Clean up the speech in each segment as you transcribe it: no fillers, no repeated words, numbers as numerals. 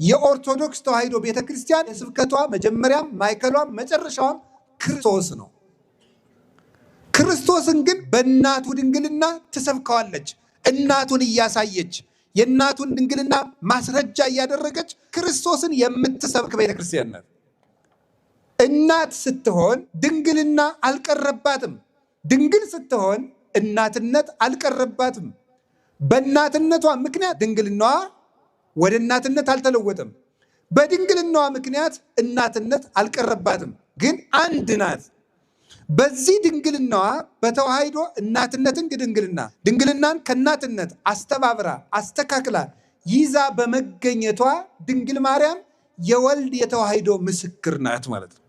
የኦርቶዶክስ ተዋሕዶ ቤተክርስቲያን የስብከቷ መጀመሪያም ማዕከሏም መጨረሻዋም ክርስቶስ ነው። ክርስቶስን ግን በእናቱ ድንግልና ትሰብከዋለች። እናቱን እያሳየች የእናቱን ድንግልና ማስረጃ እያደረገች ክርስቶስን የምትሰብክ ቤተክርስቲያን ናት። እናት ስትሆን ድንግልና አልቀረባትም። ድንግል ስትሆን እናትነት አልቀረባትም። በእናትነቷ ምክንያት ድንግልናዋ ወደ እናትነት አልተለወጠም። በድንግልናዋ ምክንያት እናትነት አልቀረባትም። ግን አንድ ናት። በዚህ ድንግልናዋ በተዋሕዶ እናትነትን ድንግልናን ከእናትነት አስተባብራ አስተካክላ ይዛ በመገኘቷ ድንግል ማርያም የወልድ የተዋሕዶ ምስክር ናት ማለት ነው።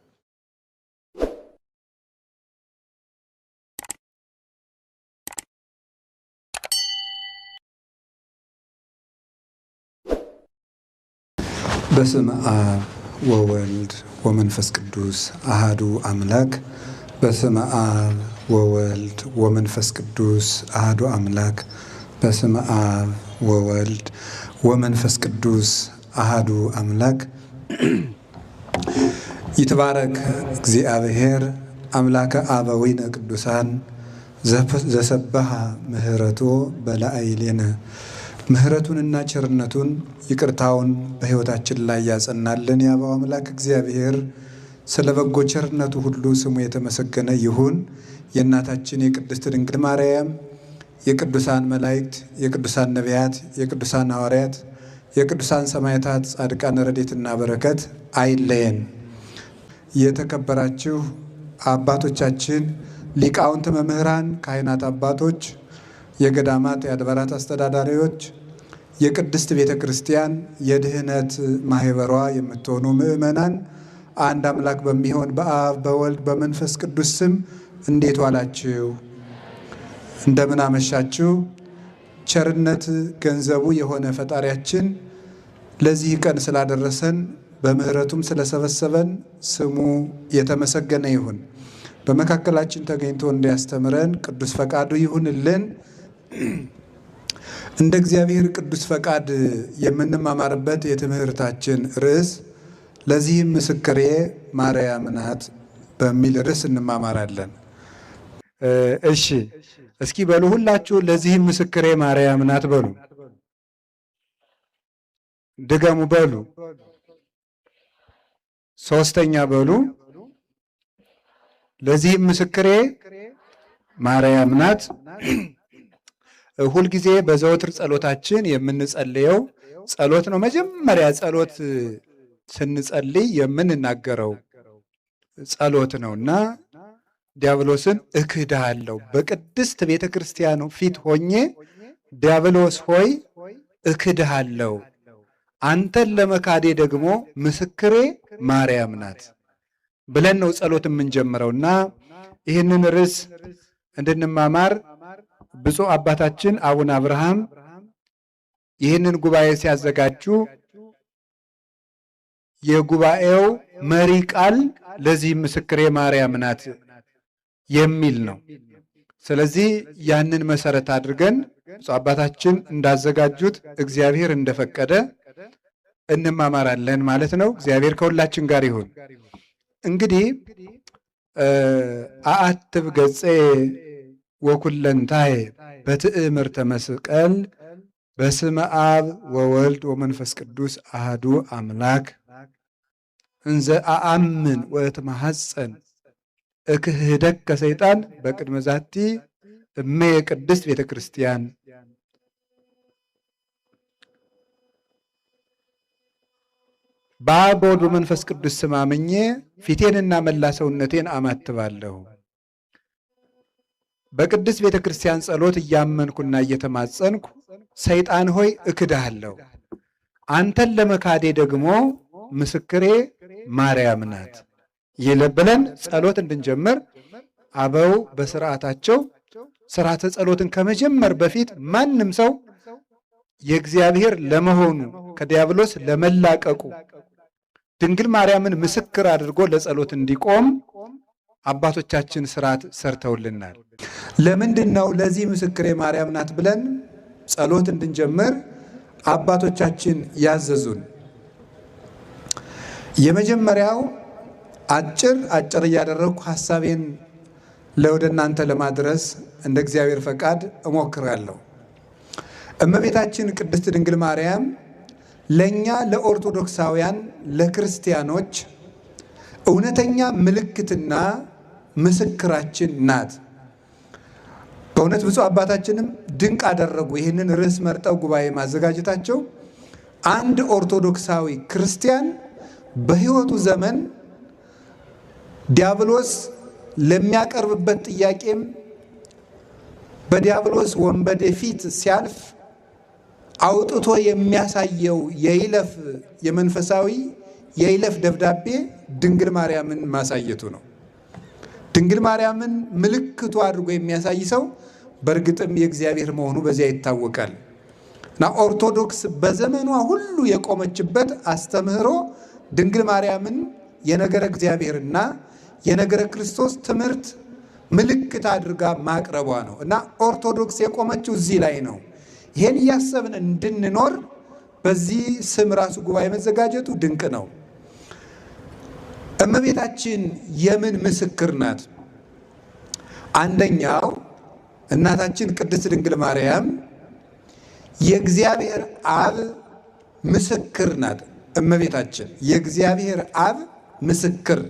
በስመ አብ ወወልድ ወመንፈስ ቅዱስ አሃዱ አምላክ። በስመ አብ ወወልድ ወመንፈስ ቅዱስ አሃዱ አምላክ። በስመ አብ ወወልድ ወመንፈስ ቅዱስ አሃዱ አምላክ። ይትባረክ እግዚአብሔር አምላከ አበዊነ ቅዱሳን ዘሰበሃ ምህረቶ በላዕሌነ። ምህረቱንና ቸርነቱን ይቅርታውን በሕይወታችን ላይ ያጸናልን የአበው አምላክ እግዚአብሔር ስለ በጎ ቸርነቱ ሁሉ ስሙ የተመሰገነ ይሁን። የእናታችን የቅድስት ድንግል ማርያም የቅዱሳን መላእክት፣ የቅዱሳን ነቢያት፣ የቅዱሳን ሐዋርያት፣ የቅዱሳን ሰማዕታት፣ ጻድቃን ረድኤትና በረከት አይለየን። የተከበራችሁ አባቶቻችን ሊቃውንት፣ መምህራን፣ ካህናት አባቶች፣ የገዳማት የአድባራት አስተዳዳሪዎች፣ የቅድስት ቤተ ክርስቲያን የድህነት ማህበሯ የምትሆኑ ምእመናን አንድ አምላክ በሚሆን በአብ በወልድ በመንፈስ ቅዱስ ስም እንዴት ዋላችሁ? እንደምን አመሻችሁ? ቸርነት ገንዘቡ የሆነ ፈጣሪያችን ለዚህ ቀን ስላደረሰን በምህረቱም ስለሰበሰበን ስሙ የተመሰገነ ይሁን። በመካከላችን ተገኝቶ እንዲያስተምረን ቅዱስ ፈቃዱ ይሁንልን። እንደ እግዚአብሔር ቅዱስ ፈቃድ የምንማማርበት የትምህርታችን ርዕስ ለዚህም ምስክሬ ማርያም ናት በሚል ርዕስ እንማማራለን። እሺ፣ እስኪ በሉ ሁላችሁ ለዚህም ምስክሬ ማርያም ናት በሉ። ድገሙ በሉ። ሶስተኛ በሉ። ለዚህም ምስክሬ ማርያም ናት። ሁልጊዜ በዘወትር ጸሎታችን የምንጸልየው ጸሎት ነው። መጀመሪያ ጸሎት ስንጸልይ የምንናገረው ጸሎት ነውና ዲያብሎስን እክድሃለሁ በቅድስት ቤተ ክርስቲያኑ ፊት ሆኜ ዲያብሎስ ሆይ እክድሃለሁ፣ አንተን ለመካዴ ደግሞ ምስክሬ ማርያም ናት ብለን ነው ጸሎት የምንጀምረውና ይህንን ርዕስ እንድንማማር ብፁዕ አባታችን አቡነ አብርሃም ይህንን ጉባኤ ሲያዘጋጁ የጉባኤው መሪ ቃል ለዚህ ምስክሬ ማርያም ናት የሚል ነው። ስለዚህ ያንን መሰረት አድርገን ብፁዕ አባታችን እንዳዘጋጁት እግዚአብሔር እንደፈቀደ እንማማራለን ማለት ነው። እግዚአብሔር ከሁላችን ጋር ይሁን። እንግዲህ አአትብ ገጼ ወኩለንታዬ በትእምርተ መስቀል በስመ አብ ወወልድ ወመንፈስ ቅዱስ አሃዱ አምላክ እንዘ አአምን ወእትማሐፀን እክህደከ ሰይጣን በቅድመ ዛቲ እሜ ቅድስት ቤተ ክርስቲያን። በአብ በወልድ በመንፈስ ቅዱስ ስም አምኜ ፊቴንና መላ ሰውነቴን አማትባለሁ። በቅድስት ቤተ ክርስቲያን ጸሎት እያመንኩና እየተማጸንኩ ሰይጣን ሆይ እክድሃለሁ፣ አንተን ለመካዴ ደግሞ ምስክሬ ማርያም ናት ብለን ጸሎት እንድንጀምር አበው በስርዓታቸው ስርዓተ ጸሎትን ከመጀመር በፊት ማንም ሰው የእግዚአብሔር ለመሆኑ ከዲያብሎስ ለመላቀቁ ድንግል ማርያምን ምስክር አድርጎ ለጸሎት እንዲቆም አባቶቻችን ስርዓት ሰርተውልናል። ለምንድን ነው ለዚህ ምስክሬ ማርያም ናት ብለን ጸሎት እንድንጀምር አባቶቻችን ያዘዙን? የመጀመሪያው አጭር እያደረግኩ ሐሳቤን ወደ እናንተ ለማድረስ እንደ እግዚአብሔር ፈቃድ እሞክራለሁ። እመቤታችን ቅድስት ድንግል ማርያም ለኛ ለኦርቶዶክሳውያን ለክርስቲያኖች እውነተኛ ምልክትና ምስክራችን ናት። በእውነት ብፁዕ አባታችንም ድንቅ አደረጉ ይህንን ርዕስ መርጠው ጉባኤ ማዘጋጀታቸው። አንድ ኦርቶዶክሳዊ ክርስቲያን በሕይወቱ ዘመን ዲያብሎስ ለሚያቀርብበት ጥያቄም በዲያብሎስ ወንበዴ ፊት ሲያልፍ አውጥቶ የሚያሳየው የመንፈሳዊ የይለፍ ደብዳቤ ድንግል ማርያምን ማሳየቱ ነው። ድንግል ማርያምን ምልክቱ አድርጎ የሚያሳይ ሰው በእርግጥም የእግዚአብሔር መሆኑ በዚያ ይታወቃል። እና ኦርቶዶክስ በዘመኗ ሁሉ የቆመችበት አስተምህሮ ድንግል ማርያምን የነገረ እግዚአብሔርና የነገረ ክርስቶስ ትምህርት ምልክት አድርጋ ማቅረቧ ነው። እና ኦርቶዶክስ የቆመችው እዚህ ላይ ነው። ይሄን እያሰብን እንድንኖር በዚህ ስም ራሱ ጉባኤ መዘጋጀቱ ድንቅ ነው። እመቤታችን የምን ምስክር ናት? አንደኛው እናታችን ቅድስት ድንግል ማርያም የእግዚአብሔር አብ ምስክር ናት። እመቤታችን የእግዚአብሔር አብ ምስክር፣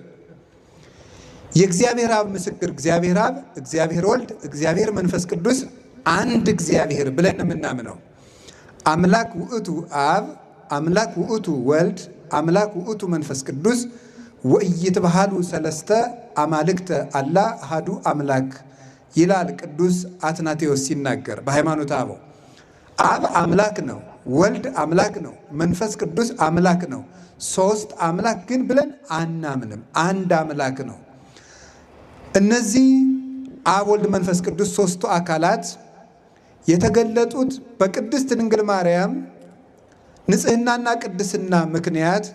የእግዚአብሔር አብ ምስክር፣ እግዚአብሔር አብ፣ እግዚአብሔር ወልድ፣ እግዚአብሔር መንፈስ ቅዱስ አንድ እግዚአብሔር ብለን የምናምነው አምላክ ውእቱ አብ፣ አምላክ ውእቱ ወልድ፣ አምላክ ውእቱ መንፈስ ቅዱስ ወኢይትበሃሉ ሰለስተ አማልክተ አላ አሐዱ አምላክ ይላል ቅዱስ አትናቴዎስ ሲናገር በሃይማኖተ አበው። አብ አምላክ ነው፣ ወልድ አምላክ ነው፣ መንፈስ ቅዱስ አምላክ ነው። ሶስት አምላክ ግን ብለን አናምንም፣ አንድ አምላክ ነው። እነዚህ አብ፣ ወልድ፣ መንፈስ ቅዱስ ሶስቱ አካላት የተገለጡት በቅድስት ድንግል ማርያም ንጽሕናና ቅድስና ምክንያት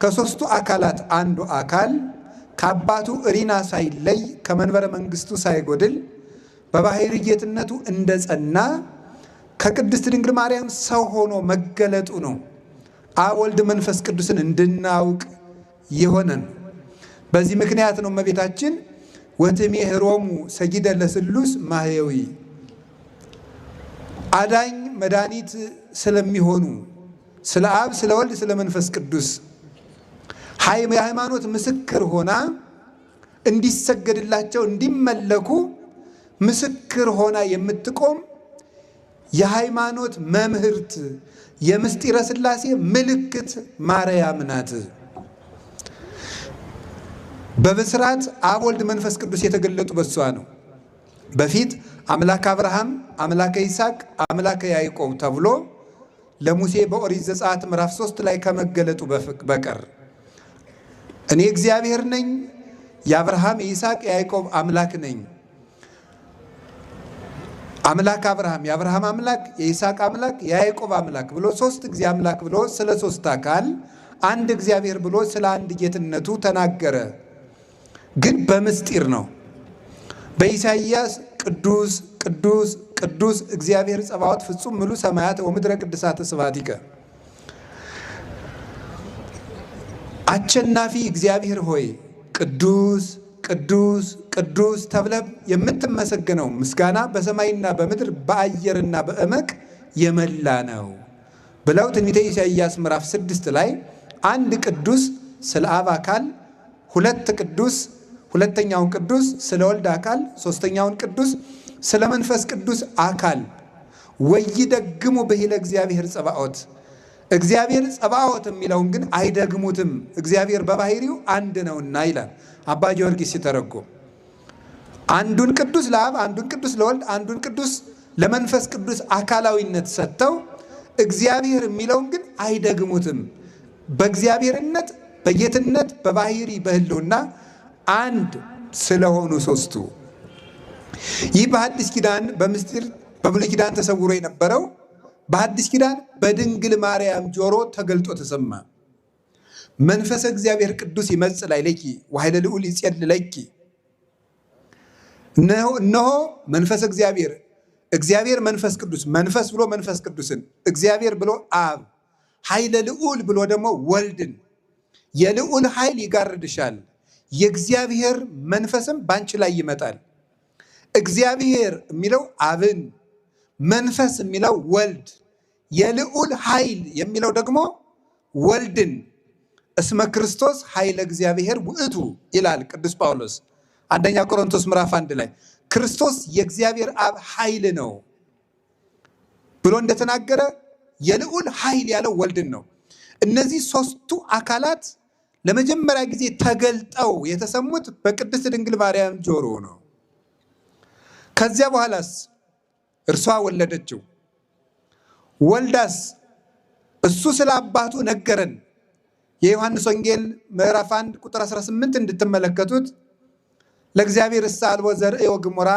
ከሶስቱ አካላት አንዱ አካል ከአባቱ እሪና ሳይለይ ከመንበረ መንግስቱ ሳይጎድል በባሕርይ ጌትነቱ እንደጸና ከቅድስት ድንግል ማርያም ሰው ሆኖ መገለጡ ነው አብ ወልድ መንፈስ ቅዱስን እንድናውቅ የሆነን። በዚህ ምክንያት ነው እመቤታችን ወትሜህሮሙ ሰጊደ ለስሉስ ማህየዊ አዳኝ መድኃኒት ስለሚሆኑ ስለ አብ፣ ስለ ወልድ፣ ስለ መንፈስ ቅዱስ የሃይማኖት ምስክር ሆና እንዲሰገድላቸው እንዲመለኩ ምስክር ሆና የምትቆም የሃይማኖት መምህርት የምስጢረ ሥላሴ ምልክት ማርያም ናት። በብስራት አብ፣ ወልድ፣ መንፈስ ቅዱስ የተገለጡ በሷ ነው። በፊት አምላክ አብርሃም፣ አምላከ ይስሐቅ፣ አምላከ ያዕቆብ ተብሎ ለሙሴ በኦሪት ዘጸአት ምዕራፍ 3 ላይ ከመገለጡ በቀር እኔ እግዚአብሔር ነኝ፣ የአብርሃም የይስሐቅ የያዕቆብ አምላክ ነኝ። አምላክ አብርሃም የአብርሃም አምላክ፣ የይስሐቅ አምላክ፣ የያዕቆብ አምላክ ብሎ ሶስት ጊዜ አምላክ ብሎ ስለ ሶስት አካል አንድ እግዚአብሔር ብሎ ስለ አንድ ጌትነቱ ተናገረ። ግን በምስጢር ነው። በኢሳይያስ ቅዱስ ቅዱስ ቅዱስ እግዚአብሔር ጸባዖት ፍጹም ምሉ ሰማያት ወምድረ ቅድሳተ ስብሐቲከ፣ አሸናፊ እግዚአብሔር ሆይ ቅዱስ ቅዱስ ቅዱስ ተብለህ የምትመሰገነው ምስጋና በሰማይና በምድር በአየርና በእመቅ የመላ ነው ብለው ትንቢተ ኢሳይያስ ምዕራፍ 6 ላይ አንድ ቅዱስ ስለ አብ አካል፣ ሁለት ቅዱስ ሁለተኛውን ቅዱስ ስለ ወልድ አካል፣ ሶስተኛውን ቅዱስ ስለ መንፈስ ቅዱስ አካል ወይደግሙ ብሂለ እግዚአብሔር ጸባዖት፣ እግዚአብሔር ጸባዖት የሚለውን ግን አይደግሙትም፣ እግዚአብሔር በባሕርዩ አንድ ነውና ይላል አባ ጊዮርጊስ ሲተረጎም። አንዱን ቅዱስ ለአብ፣ አንዱን ቅዱስ ለወልድ፣ አንዱን ቅዱስ ለመንፈስ ቅዱስ አካላዊነት ሰጥተው እግዚአብሔር የሚለውን ግን አይደግሙትም። በእግዚአብሔርነት በጌትነት በባሕርይ በሕልውና አንድ ስለሆኑ ሶስቱ። ይህ በሐዲስ ኪዳን በምስጢር በብሉይ ኪዳን ተሰውሮ የነበረው በሐዲስ ኪዳን በድንግል ማርያም ጆሮ ተገልጦ ተሰማ። መንፈሰ እግዚአብሔር ቅዱስ ይመጽእ ላዕሌኪ ወኃይለ ልዑል ይጼልለኪ። እነሆ መንፈሰ እግዚአብሔር፣ እግዚአብሔር መንፈስ ቅዱስ፣ መንፈስ ብሎ መንፈስ ቅዱስን፣ እግዚአብሔር ብሎ አብ፣ ኃይለ ልዑል ብሎ ደግሞ ወልድን የልዑል ኃይል ይጋርድሻል፣ የእግዚአብሔር መንፈስም ባንቺ ላይ ይመጣል። እግዚአብሔር የሚለው አብን፣ መንፈስ የሚለው ወልድ፣ የልዑል ኃይል የሚለው ደግሞ ወልድን እስመ ክርስቶስ ኃይለ እግዚአብሔር ውእቱ ይላል ቅዱስ ጳውሎስ አንደኛ ቆሮንቶስ ምዕራፍ 1 ላይ ክርስቶስ የእግዚአብሔር አብ ኃይል ነው ብሎ እንደተናገረ የልዑል ኃይል ያለው ወልድን ነው። እነዚህ ሶስቱ አካላት ለመጀመሪያ ጊዜ ተገልጠው የተሰሙት በቅድስት ድንግል ማርያም ጆሮ ነው። ከዚያ በኋላስ እርሷ ወለደችው። ወልዳስ እሱ ስለ አባቱ ነገረን። የዮሐንስ ወንጌል ምዕራፍ 1 ቁጥር 18 እንድትመለከቱት ለእግዚአብሔር አልቦ ዘርእ ወግሙራ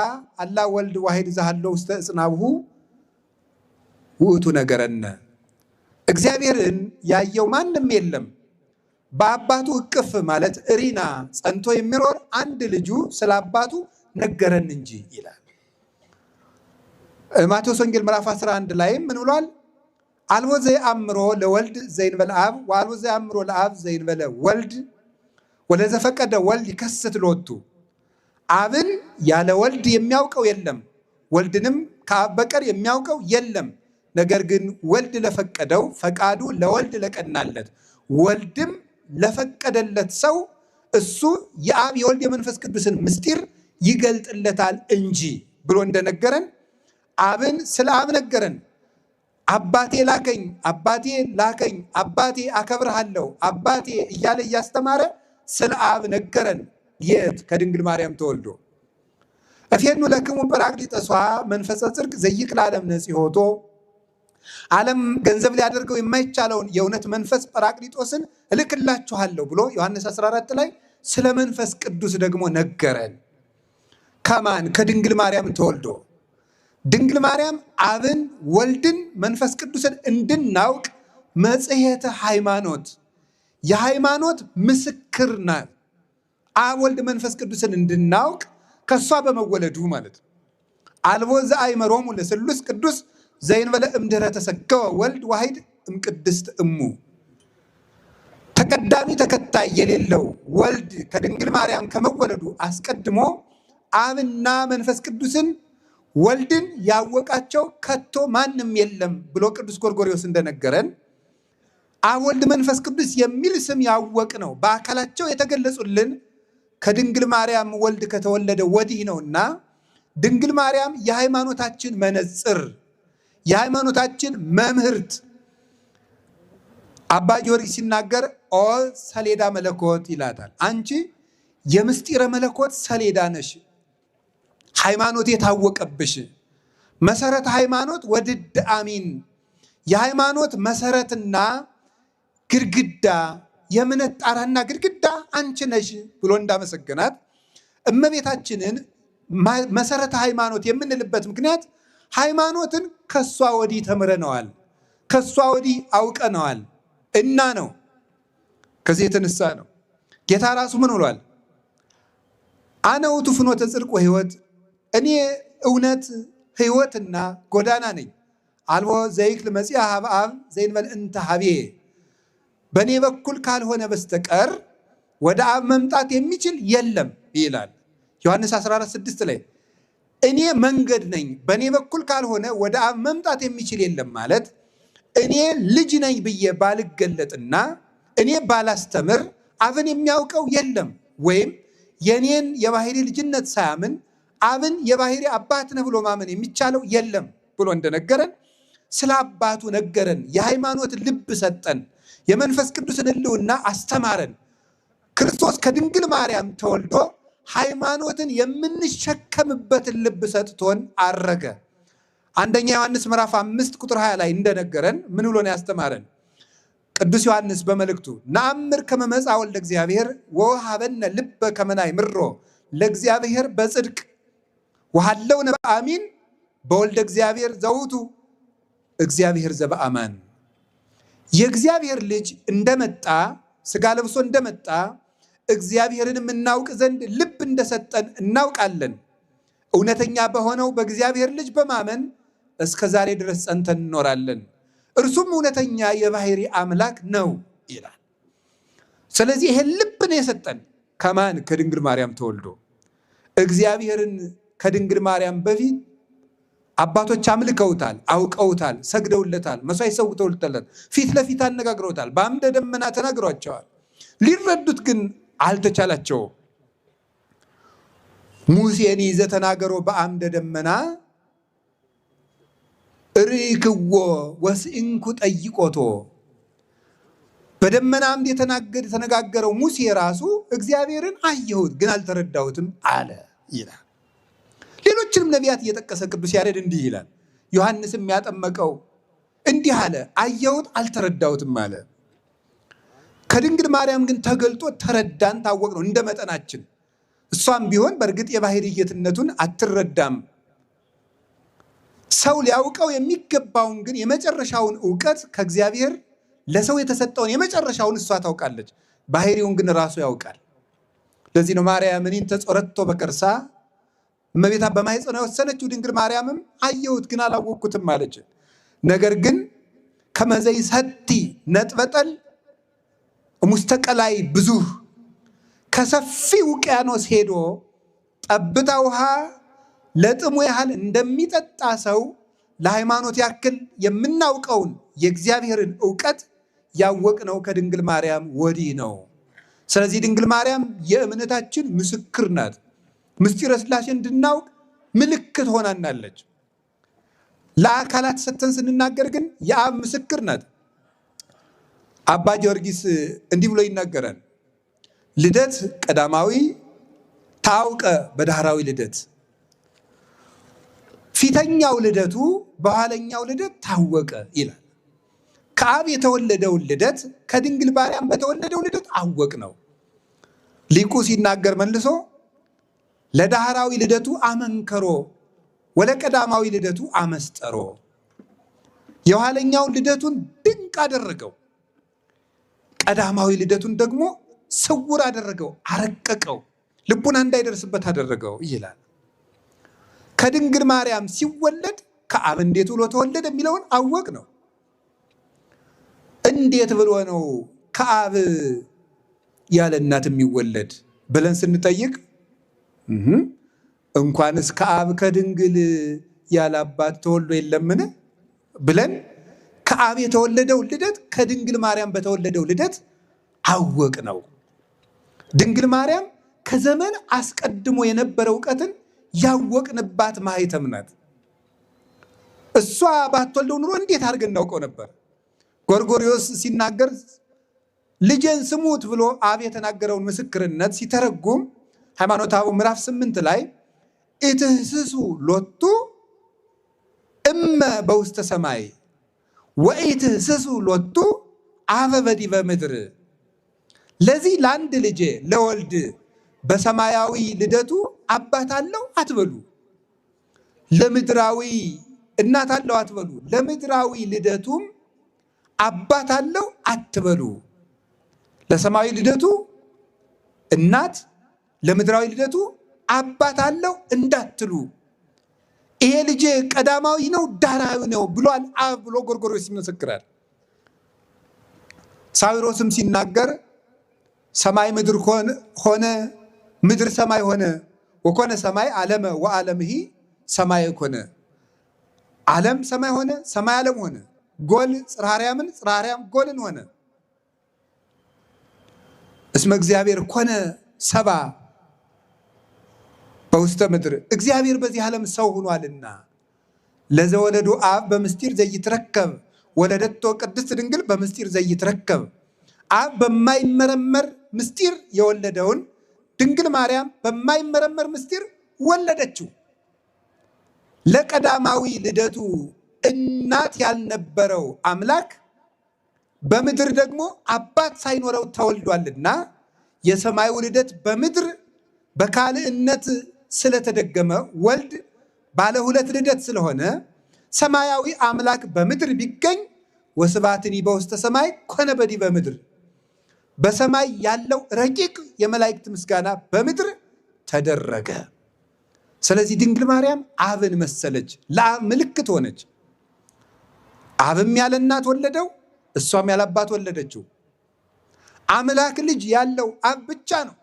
አላ ወልድ ዋሂድ ዘሃሎ ውስተ እጽናብሁ ውእቱ ነገረነ። እግዚአብሔርን ያየው ማንም የለም፣ በአባቱ እቅፍ ማለት እሪና ጸንቶ የሚኖር አንድ ልጁ ስለ አባቱ ነገረን እንጂ ይላል። ማቴዎስ ወንጌል ምዕራፍ 11 ላይም ምን ብሏል? አልቦ ዘየአምሮ ለወልድ ዘእንበለ አብ ወአልቦ ዘየአምሮ ለአብ ዘእንበለ ወልድ ወለዘፈቀደ ወልድ ይከስት ሎቱ። አብን ያለ ወልድ የሚያውቀው የለም፣ ወልድንም ከአብ በቀር የሚያውቀው የለም። ነገር ግን ወልድ ለፈቀደው ፈቃዱ ለወልድ ለቀናለት ወልድም ለፈቀደለት ሰው እሱ የአብ የወልድ የመንፈስ ቅዱስን ምስጢር ይገልጥለታል እንጂ ብሎ እንደነገረን አብን ስለ አብ ነገረን። አባቴ ላከኝ፣ አባቴ ላከኝ፣ አባቴ አከብርሃለሁ፣ አባቴ እያለ እያስተማረ ስለ አብ ነገረን። የት? ከድንግል ማርያም ተወልዶ። እፌኑ ለክሙ ጰራቅሊጦስ መንፈሰ ጽድቅ ዘይክል ዓለም ነጽሖቶ። ዓለም ገንዘብ ሊያደርገው የማይቻለውን የእውነት መንፈስ ጰራቅሊጦስን እልክላችኋለሁ ብሎ ዮሐንስ 14 ላይ ስለ መንፈስ ቅዱስ ደግሞ ነገረን። ከማን? ከድንግል ማርያም ተወልዶ። ድንግል ማርያም አብን፣ ወልድን፣ መንፈስ ቅዱስን እንድናውቅ መጽሔተ ሃይማኖት የሃይማኖት ምስክር ናት። አብ ወልድ መንፈስ ቅዱስን እንድናውቅ ከሷ በመወለዱ ማለት ነው። አልቦ ዘአእመሮሙ ለስሉስ ቅዱስ ዘእንበለ እምድኅረ ተሰገወ ወልድ ዋሂድ እምቅድስት እሙ። ተቀዳሚ ተከታይ የሌለው ወልድ ከድንግል ማርያም ከመወለዱ አስቀድሞ አብና መንፈስ ቅዱስን ወልድን ያወቃቸው ከቶ ማንም የለም ብሎ ቅዱስ ጎርጎርዮስ እንደነገረን አብ ወልድ መንፈስ ቅዱስ የሚል ስም ያወቅ ነው በአካላቸው የተገለጹልን ከድንግል ማርያም ወልድ ከተወለደ ወዲህ ነውና ድንግል ማርያም የሃይማኖታችን መነጽር፣ የሃይማኖታችን መምህርት። አባ ጊዮርጊስ ሲናገር ኦ ሰሌዳ መለኮት ይላታል። አንቺ የምስጢረ መለኮት ሰሌዳ ነሽ፣ ሃይማኖት የታወቀብሽ መሰረት ሃይማኖት ወድድ አሚን፣ የሃይማኖት መሰረትና ግድግዳ የእምነት ጣራና ግድግዳ አንቺ ነሽ ብሎ እንዳመሰገናት እመቤታችንን መሰረተ ሃይማኖት የምንልበት ምክንያት ሃይማኖትን ከሷ ወዲህ ተምረነዋል፣ ከሷ ወዲህ አውቀነዋል እና ነው። ከዚህ የተነሳ ነው ጌታ ራሱ ምን ብሏል? አነ ውእቱ ፍኖተ ጽድቅ ወሕይወት፣ እኔ እውነት ሕይወትና ጎዳና ነኝ። አልቦ ዘይክል መጺአ ኀበ አብ ዘእንበለ እንተ ኀቤየ፣ በእኔ በኩል ካልሆነ በስተቀር ወደ አብ መምጣት የሚችል የለም ይላል ዮሐንስ 14:6 ላይ። እኔ መንገድ ነኝ፣ በእኔ በኩል ካልሆነ ወደ አብ መምጣት የሚችል የለም ማለት እኔ ልጅ ነኝ ብዬ ባልገለጥና እኔ ባላስተምር አብን የሚያውቀው የለም፣ ወይም የኔን የባህሪ ልጅነት ሳያምን አብን የባህሪ አባት ነህ ብሎ ማመን የሚቻለው የለም ብሎ እንደነገረን ስለ አባቱ ነገረን። የሃይማኖት ልብ ሰጠን። የመንፈስ ቅዱስን ሕልውና አስተማረን። ክርስቶስ ከድንግል ማርያም ተወልዶ ሃይማኖትን የምንሸከምበትን ልብ ሰጥቶን አረገ። አንደኛ ዮሐንስ ምዕራፍ 5 ቁጥር 20 ላይ እንደነገረን ምን ብሎ ነው ያስተማረን? ቅዱስ ዮሐንስ በመልእክቱ ነአምር ከመ መጽአ ወልደ እግዚአብሔር ወወሀበነ ልበ ከመ ናእምሮ ለእግዚአብሔር በጽድቅ ወሀለውነ በአሚን በወልደ እግዚአብሔር ዘውቱ እግዚአብሔር ዘበአማን። የእግዚአብሔር ልጅ እንደመጣ ስጋ ለብሶ እንደመጣ እግዚአብሔርንም እናውቅ ዘንድ ልብ እንደሰጠን እናውቃለን። እውነተኛ በሆነው በእግዚአብሔር ልጅ በማመን እስከ ዛሬ ድረስ ጸንተን እንኖራለን። እርሱም እውነተኛ የባህሪ አምላክ ነው ይላል። ስለዚህ ይሄን ልብ ነው የሰጠን። ከማን? ከድንግል ማርያም ተወልዶ። እግዚአብሔርን ከድንግል ማርያም በፊት አባቶች አምልከውታል፣ አውቀውታል፣ ሰግደውለታል፣ መስዋዕት ሰውተውለታል፣ ፊት ለፊት አነጋግረውታል፣ በአምደ ደመና ተናግሯቸዋል። ሊረዱት ግን አልተቻላቸውም። ሙሴን ይዘ ተናገሮ በአምደ ደመና ርክዎ ወስእንኩ ጠይቆቶ። በደመና አምድ የተነጋገረው ሙሴ ራሱ እግዚአብሔርን አየሁት ግን አልተረዳሁትም አለ ይላል። ሌሎችንም ነቢያት እየጠቀሰ ቅዱስ ያሬድ እንዲህ ይላል። ዮሐንስም ያጠመቀው እንዲህ አለ፣ አየሁት አልተረዳሁትም አለ። ከድንግል ማርያም ግን ተገልጦ ተረዳን፣ ታወቅ ነው እንደ መጠናችን። እሷም ቢሆን በእርግጥ የባህሪ ጌትነቱን አትረዳም። ሰው ሊያውቀው የሚገባውን ግን የመጨረሻውን እውቀት ከእግዚአብሔር ለሰው የተሰጠውን የመጨረሻውን እሷ ታውቃለች። ባህሪውን ግን ራሱ ያውቃል። ለዚህ ነው ማርያም እኔን ተጾረቶ በከርሳ እመቤታ በማኅፀኗ የወሰነችው ድንግል ማርያምም አየሁት ግን አላወቅኩትም አለች። ነገር ግን ከመዘይ ሰቲ ነጥበጠል ሙስተቀላይ ብዙህ ከሰፊ ውቅያኖስ ሄዶ ጠብታ ውሃ ለጥሙ ያህል እንደሚጠጣ ሰው ለሃይማኖት ያክል የምናውቀውን የእግዚአብሔርን እውቀት ያወቅነው ከድንግል ማርያም ወዲህ ነው። ስለዚህ ድንግል ማርያም የእምነታችን ምስክር ናት። ምስጢረ ሥላሴ እንድናውቅ ምልክት ሆናናለች። ለአካላት ሰተን ስንናገር ግን የአብ ምስክር ናት። አባ ጊዮርጊስ እንዲህ ብሎ ይናገራል። ልደት ቀዳማዊ ታውቀ በዳህራዊ ልደት፣ ፊተኛው ልደቱ በኋለኛው ልደት ታወቀ ይላል። ከአብ የተወለደውን ልደት ከድንግል ማርያም በተወለደው ልደት አወቅ ነው። ሊቁ ሲናገር መልሶ ለዳህራዊ ልደቱ አመንከሮ ወለቀዳማዊ ልደቱ አመስጠሮ። የኋለኛውን ልደቱን ድንቅ አደረገው፣ ቀዳማዊ ልደቱን ደግሞ ስውር አደረገው፣ አረቀቀው፣ ልቡና እንዳይደርስበት አደረገው ይላል። ከድንግል ማርያም ሲወለድ ከአብ እንዴት ብሎ ተወለደ የሚለውን አወቅ ነው። እንዴት ብሎ ነው ከአብ ያለ እናት የሚወለድ ብለን ስንጠይቅ እንኳንስ ከአብ ከድንግል ያለ አባት ተወልዶ የለምን ብለን ከአብ የተወለደው ልደት ከድንግል ማርያም በተወለደው ልደት አወቅ ነው። ድንግል ማርያም ከዘመን አስቀድሞ የነበረ እውቀትን ያወቅንባት ማኅተም ናት። እሷ ባትወልደው ኑሮ እንዴት አድርገን እናውቀው ነበር? ጎርጎርዮስ ሲናገር ልጄን ስሙት ብሎ አብ የተናገረውን ምስክርነት ሲተረጉም ሃይማኖተ አበው ምዕራፍ 8 ላይ ኢትህስሱ ሎቱ እመ በውስተ ሰማይ ወኢትህስሱ ሎቱ አበ በዲበ ምድር። ለዚህ ለአንድ ልጄ ለወልድ በሰማያዊ ልደቱ አባት አለው አትበሉ፣ ለምድራዊ እናት አለው አትበሉ፣ ለምድራዊ ልደቱም አባት አለው አትበሉ። ለሰማያዊ ልደቱ እናት ለምድራዊ ልደቱ አባት አለው እንዳትሉ፣ ይሄ ልጄ ቀዳማዊ ነው ዳህራዊ ነው ብሏል አብ ብሎ ጎርጎርዮስ ይመሰክራል። ሳዊሮስም ሲናገር ሰማይ ምድር ሆነ ምድር ሰማይ ሆነ ወኮነ ሰማይ ዓለመ ወዓለምሂ ሰማይ ኮነ። ዓለም ሰማይ ሆነ ሰማይ ዓለም ሆነ። ጎል ጽርሐ አርያምን ጽርሐ አርያም ጎልን ሆነ። እስመ እግዚአብሔር ኮነ ሰባ በውስተ ምድር፣ እግዚአብሔር በዚህ ዓለም ሰው ሆኗልና። ለዘወለዱ አብ በምስጢር ዘይትረከብ ወለደቶ ቅድስት ድንግል በምስጢር ዘይትረከብ። አብ በማይመረመር ምስጢር የወለደውን ድንግል ማርያም በማይመረመር ምስጢር ወለደችው። ለቀዳማዊ ልደቱ እናት ያልነበረው አምላክ በምድር ደግሞ አባት ሳይኖረው ተወልዷልና የሰማዩ ልደት በምድር በካልእነት ስለተደገመ ወልድ ባለ ሁለት ልደት ስለሆነ ሰማያዊ አምላክ በምድር ቢገኝ ወስብሐትኒ በውስተ ሰማይ ኮነ በዲበ ምድር፣ በሰማይ ያለው ረቂቅ የመላእክት ምስጋና በምድር ተደረገ። ስለዚህ ድንግል ማርያም አብን መሰለች፣ ለአብ ምልክት ሆነች። አብም ያለ እናት ወለደው፣ እሷም ያለ አባት ወለደችው። አምላክ ልጅ ያለው አብ ብቻ ነው።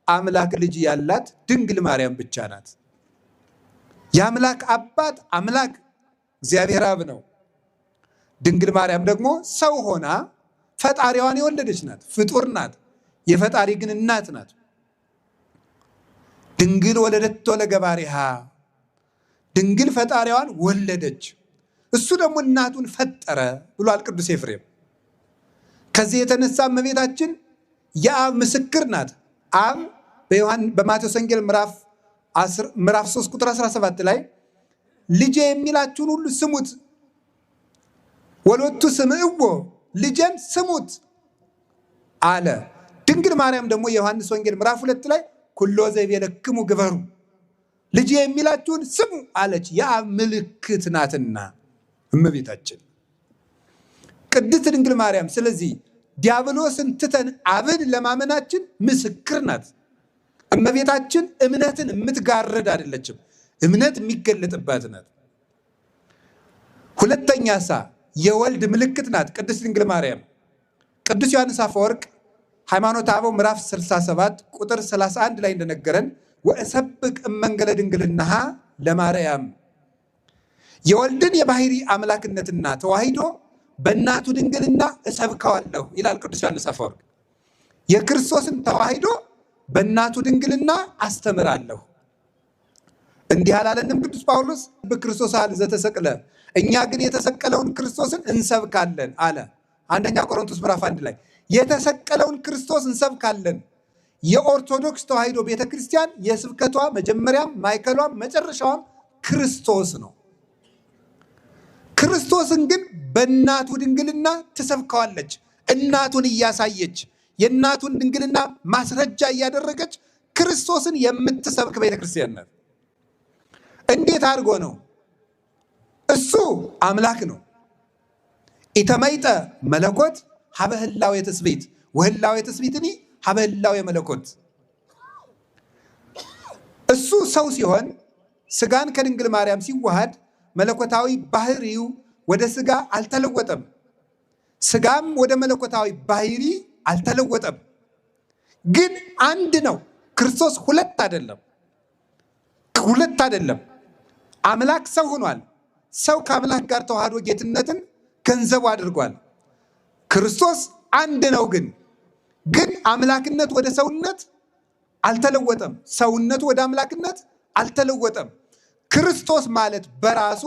አምላክ ልጅ ያላት ድንግል ማርያም ብቻ ናት። የአምላክ አባት አምላክ እግዚአብሔር አብ ነው። ድንግል ማርያም ደግሞ ሰው ሆና ፈጣሪዋን የወለደች ናት። ፍጡር ናት፣ የፈጣሪ ግን እናት ናት። ድንግል ወለደቶ ለገባሪሃ፣ ድንግል ፈጣሪዋን ወለደች፣ እሱ ደግሞ እናቱን ፈጠረ ብሏል ቅዱስ ኤፍሬም። ከዚህ የተነሳ እመቤታችን የአብ ምስክር ናት። አብ በማቴዎስ ወንጌል ምዕራፍ 3 ቁጥር 17 ላይ ልጄ የሚላችሁን ሁሉ ስሙት፣ ወሎቱ ስምዕዎ፣ ልጄን ስሙት አለ። ድንግል ማርያም ደግሞ የዮሐንስ ወንጌል ምዕራፍ 2 ላይ ኩሎ ዘይቤለክሙ ግበሩ፣ ልጄ የሚላችሁን ስሙ አለች። የአብ ምልክት ናትና እመቤታችን ቅድስት ድንግል ማርያም። ስለዚህ ዲያብሎስን ትተን አብን ለማመናችን ምስክር ናት። እመቤታችን እምነትን የምትጋርድ አይደለችም፣ እምነት የሚገለጥባት ናት። ሁለተኛ የወልድ ምልክት ናት ቅድስት ድንግል ማርያም። ቅዱስ ዮሐንስ አፈወርቅ ሃይማኖተ አበው ምዕራፍ 67 ቁጥር 31 ላይ እንደነገረን ወእሰብክ እመንገለ ድንግልናሃ ለማርያም፣ የወልድን የባህሪ አምላክነትና ተዋሂዶ በእናቱ ድንግልና እሰብከዋለሁ ይላል ቅዱስ ዮሐንስ አፈወርቅ። የክርስቶስን ተዋሂዶ በእናቱ ድንግልና አስተምራለሁ። እንዲህ አላለንም ቅዱስ ጳውሎስ? በክርስቶስ አለ ዘተሰቅለ፣ እኛ ግን የተሰቀለውን ክርስቶስን እንሰብካለን አለ። አንደኛ ቆሮንቶስ ምዕራፍ 1 ላይ የተሰቀለውን ክርስቶስ እንሰብካለን። የኦርቶዶክስ ተዋሂዶ ቤተክርስቲያን የስብከቷ መጀመሪያም ማዕከሏም መጨረሻዋም ክርስቶስ ነው። ክርስቶስን ግን በእናቱ ድንግልና ትሰብከዋለች። እናቱን እያሳየች የእናቱን ድንግልና ማስረጃ እያደረገች ክርስቶስን የምትሰብክ ቤተክርስቲያን ናት። እንዴት አድርጎ ነው? እሱ አምላክ ነው። ኢተመይጠ መለኮት ሀበ ህላዌ ትስብእት ወህላዌ ትስብእትኒ ሀበ ህላዌ መለኮት። እሱ ሰው ሲሆን ስጋን ከድንግል ማርያም ሲዋሃድ መለኮታዊ ባህሪው ወደ ስጋ አልተለወጠም፣ ስጋም ወደ መለኮታዊ ባህሪ አልተለወጠም። ግን አንድ ነው። ክርስቶስ ሁለት አይደለም። አምላክ ሰው ሆኗል። ሰው ከአምላክ ጋር ተዋህዶ ጌትነትን ገንዘቡ አድርጓል። ክርስቶስ አንድ ነው። ግን አምላክነት ወደ ሰውነት አልተለወጠም፣ ሰውነቱ ወደ አምላክነት አልተለወጠም። ክርስቶስ ማለት በራሱ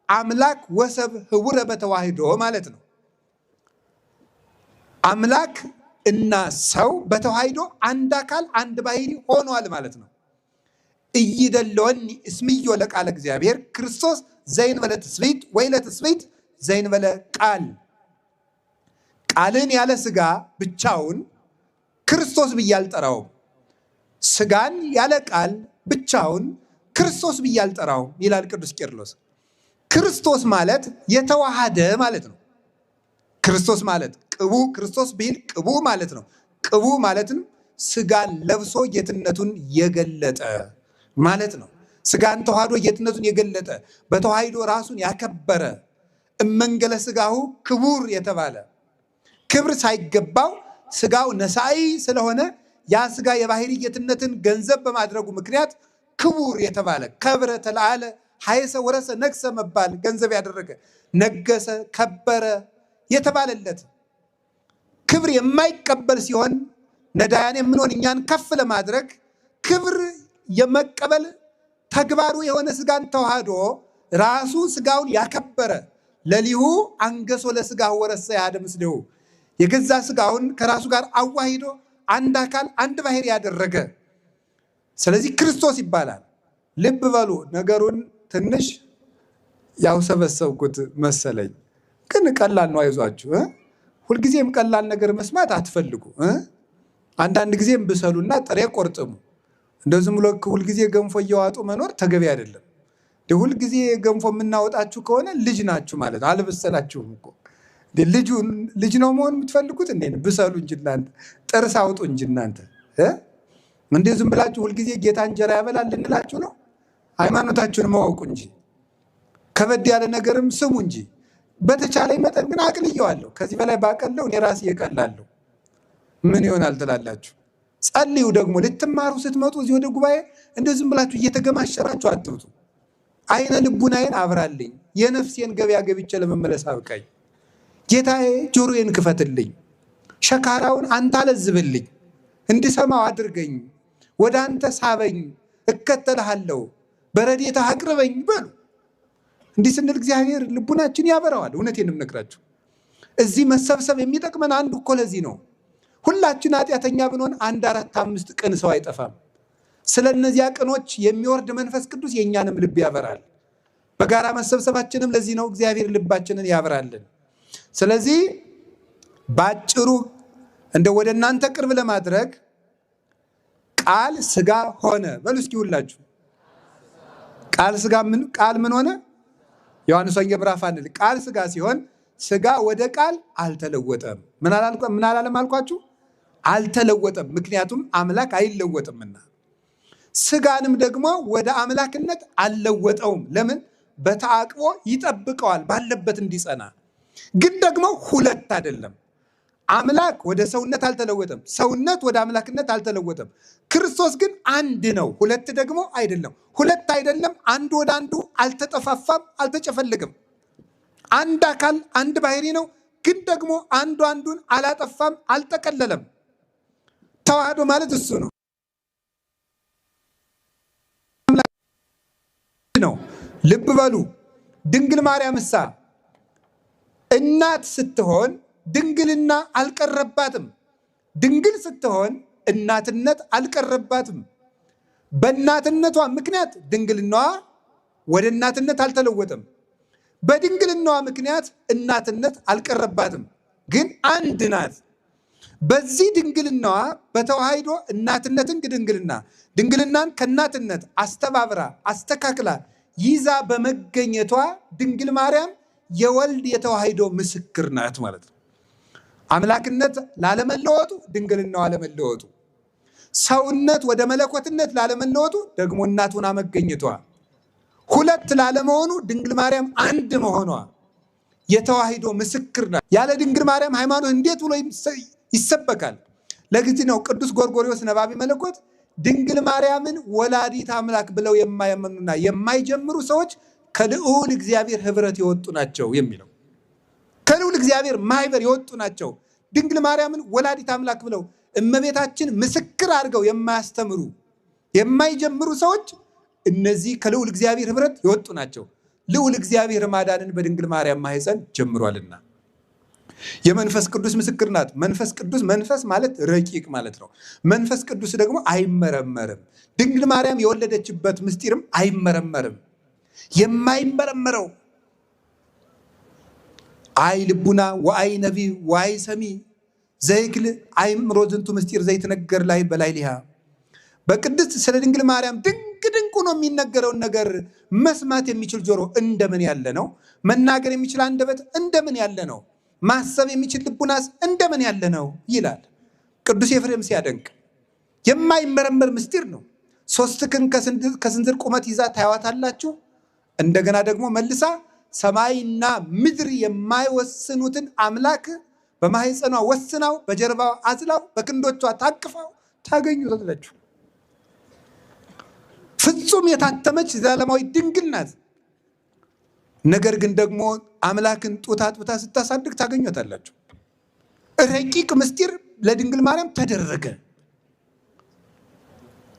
አምላክ ወሰብ ህቡረ በተዋህዶ ማለት ነው። አምላክ እና ሰው በተዋህዶ አንድ አካል አንድ ባህሪ ሆኗል ማለት ነው። እይደለወኒ እስምዮ ለቃለ እግዚአብሔር ክርስቶስ ዘይንበለ ትስብእት ወይለ ትስብእት ዘይንበለ ቃል። ቃልን ያለ ስጋ ብቻውን ክርስቶስ ብዬ አልጠራውም፣ ስጋን ያለ ቃል ብቻውን ክርስቶስ ብዬ አልጠራውም ይላል ቅዱስ ቄርሎስ። ክርስቶስ ማለት የተዋሃደ ማለት ነው። ክርስቶስ ማለት ቅቡ፣ ክርስቶስ ቢል ቅቡ ማለት ነው። ቅቡ ማለትም ስጋን ለብሶ ጌትነቱን የገለጠ ማለት ነው። ስጋን ተዋህዶ ጌትነቱን የገለጠ በተዋህዶ ራሱን ያከበረ እመንገለ ስጋሁ ክቡር የተባለ ክብር ሳይገባው ስጋው ነሳኢ ስለሆነ ያ ስጋ የባህሪ ጌትነትን ገንዘብ በማድረጉ ምክንያት ክቡር የተባለ ከብረ ተለዓለ ሀየሰ ወረሰ ነግሰ መባል ገንዘብ ያደረገ ነገሰ ከበረ የተባለለት ክብር የማይቀበል ሲሆን ነዳያን የምንሆን እኛን ከፍ ለማድረግ ክብር የመቀበል ተግባሩ የሆነ ስጋን ተዋህዶ ራሱ ስጋውን ያከበረ ለሊሁ አንገሶ ለስጋው ወረሰ ያደ ምስሌሁ የገዛ ስጋውን ከራሱ ጋር አዋሂዶ አንድ አካል አንድ ባህሪ ያደረገ ስለዚህ ክርስቶስ ይባላል። ልብ በሉ፣ ነገሩን ትንሽ ያው ሰበሰብኩት መሰለኝ፣ ግን ቀላል ነው። አይዟችሁ። ሁልጊዜም ቀላል ነገር መስማት አትፈልጉ። አንዳንድ ጊዜም ብሰሉና ጥሬ ቆርጥሙ። እንደዚህም ብሎ ሁልጊዜ ገንፎ እየዋጡ መኖር ተገቢ አይደለም። ሁልጊዜ ገንፎ የምናወጣችሁ ከሆነ ልጅ ናችሁ ማለት ነው። አልበሰላችሁም እኮ። ልጅ ነው መሆን የምትፈልጉት? ብሰሉ እንጂ እናንተ ጥርስ አውጡ እንጂ እናንተ እንዴ ዝም ብላችሁ ሁልጊዜ ጌታ እንጀራ ያበላል ልንላችሁ ነው? ሃይማኖታችሁን ማወቁ እንጂ ከበድ ያለ ነገርም ስሙ እንጂ። በተቻለ መጠን ግን አቅልየዋለሁ። ከዚህ በላይ ባቀለው እኔ ራሴ እቀላለሁ። ምን ይሆናል ትላላችሁ? ጸልዩ። ደግሞ ልትማሩ ስትመጡ እዚህ ወደ ጉባኤ እንደው ዝም ብላችሁ እየተገማሸራችሁ አትምጡ። አይነ ልቡናዬን አብራልኝ፣ የነፍሴን ገበያ ገብቼ ለመመለስ አብቃኝ። ጌታዬ ጆሮዬን ክፈትልኝ፣ ሸካራውን አንተ አለዝብልኝ፣ እንድሰማው አድርገኝ፣ ወደ አንተ ሳበኝ፣ እከተልሃለሁ፣ በረድኤትህ አቅርበኝ በሉ። እንዲህ ስንል እግዚአብሔር ልቡናችን ያበራዋል። እውነቴን ነው የምነግራችሁ። እዚህ መሰብሰብ የሚጠቅመን አንዱ እኮ ለዚህ ነው። ሁላችን ኃጢአተኛ ብንሆን 1፣ 4፣ 5 ቅን ሰው አይጠፋም። ስለ እነዚያ ቅኖች የሚወርድ መንፈስ ቅዱስ የእኛንም ልብ ያበራል። በጋራ መሰብሰባችንም ለዚህ ነው። እግዚአብሔር ልባችንን ያበራልን። ስለዚህ ባጭሩ እንደ ወደ እናንተ ቅርብ ለማድረግ ቃል ሥጋ ሆነ በሉ እስኪ ሁላችሁ። ቃል ምን ሆነ? ዮሐንስ ወንጌል ምዕራፍ 1 ቃል ሥጋ ሲሆን ሥጋ ወደ ቃል አልተለወጠም። ምን አላለም አልኳችሁ? አልተለወጠም። ምክንያቱም አምላክ አይለወጥምና። ሥጋንም ደግሞ ወደ አምላክነት አልለወጠውም። ለምን? በተአቅቦ ይጠብቀዋል ባለበት እንዲጸና። ግን ደግሞ ሁለት አይደለም። አምላክ ወደ ሰውነት አልተለወጠም፣ ሰውነት ወደ አምላክነት አልተለወጠም። ክርስቶስ ግን አንድ ነው፣ ሁለት ደግሞ አይደለም። ሁለት አይደለም፣ አንዱ ወደ አንዱ አልተጠፋፋም፣ አልተጨፈለገም። አንድ አካል አንድ ባህሪ ነው። ግን ደግሞ አንዱ አንዱን አላጠፋም፣ አልጠቀለለም። ተዋህዶ ማለት እሱ ነው ነው። ልብ በሉ። ድንግል ማርያም እሳ እናት ስትሆን ድንግልና አልቀረባትም። ድንግል ስትሆን እናትነት አልቀረባትም። በእናትነቷ ምክንያት ድንግልናዋ ወደ እናትነት አልተለወጠም። በድንግልናዋ ምክንያት እናትነት አልቀረባትም። ግን አንድ ናት። በዚህ ድንግልናዋ በተዋሂዶ እናትነትን ድንግልናን ከእናትነት አስተባብራ አስተካክላ ይዛ በመገኘቷ ድንግል ማርያም የወልድ የተዋሂዶ ምስክር ናት ማለት ነው። አምላክነት ላለመለወጡ፣ ድንግልናዋ አለመለወጡ፣ ሰውነት ወደ መለኮትነት ላለመለወጡ ደግሞ እናቱን መገኘቷ፣ ሁለት ላለመሆኑ ድንግል ማርያም አንድ መሆኗ የተዋሂዶ ምስክር ናት። ያለ ድንግል ማርያም ሃይማኖት እንዴት ብሎ ይሰበካል? ለዚህ ነው ቅዱስ ጎርጎርዮስ ነባቢ መለኮት ድንግል ማርያምን ወላዲት አምላክ ብለው የማያምኑና የማይጀምሩ ሰዎች ከልዑል እግዚአብሔር ህብረት የወጡ ናቸው የሚለው። ከልዑል እግዚአብሔር ማህበር የወጡ ናቸው። ድንግል ማርያምን ወላዲት አምላክ ብለው እመቤታችን ምስክር አድርገው የማያስተምሩ የማይጀምሩ ሰዎች እነዚህ ከልዑል እግዚአብሔር ህብረት የወጡ ናቸው። ልዑል እግዚአብሔር ማዳንን በድንግል ማርያም ማህፀን ጀምሯልና የመንፈስ ቅዱስ ምስክር ናት። መንፈስ ቅዱስ መንፈስ ማለት ረቂቅ ማለት ነው። መንፈስ ቅዱስ ደግሞ አይመረመርም። ድንግል ማርያም የወለደችበት ምስጢርም አይመረመርም። የማይመረመረው አይ ልቡና ወአይ ነቢ ወአይ ሰሚ ዘይክል አይምሮ ዝንቱ ምስጢር ዘይትነገር ላይ በላይ ሊሃ በቅድስት ስለ ድንግል ማርያም ድንቅ ነው የሚነገረውን ነገር መስማት የሚችል ጆሮ እንደምን ያለ ነው? መናገር የሚችል አንደበት እንደምን ያለ ነው? ማሰብ የሚችል ልቡናስ እንደምን ያለ ነው ይላል ቅዱስ ኤፍሬም ሲያደንቅ። የማይመረመር ምስጢር ነው። 3 ክንድ ከስንዝር ቁመት ይዛ ታያዋታላችሁ። እንደገና ደግሞ መልሳ ሰማይና ምድር የማይወስኑትን አምላክ በማህፀኗ ወስናው በጀርባዋ አዝላው በክንዶቿ ታቅፋው ታገኙታላችሁ። ፍጹም የታተመች ዘላለማዊ ድንግል ናት። ነገር ግን ደግሞ አምላክን ጡት አጥብታ ስታሳድግ ታገኙታላችሁ። ረቂቅ ምስጢር ለድንግል ማርያም ተደረገ።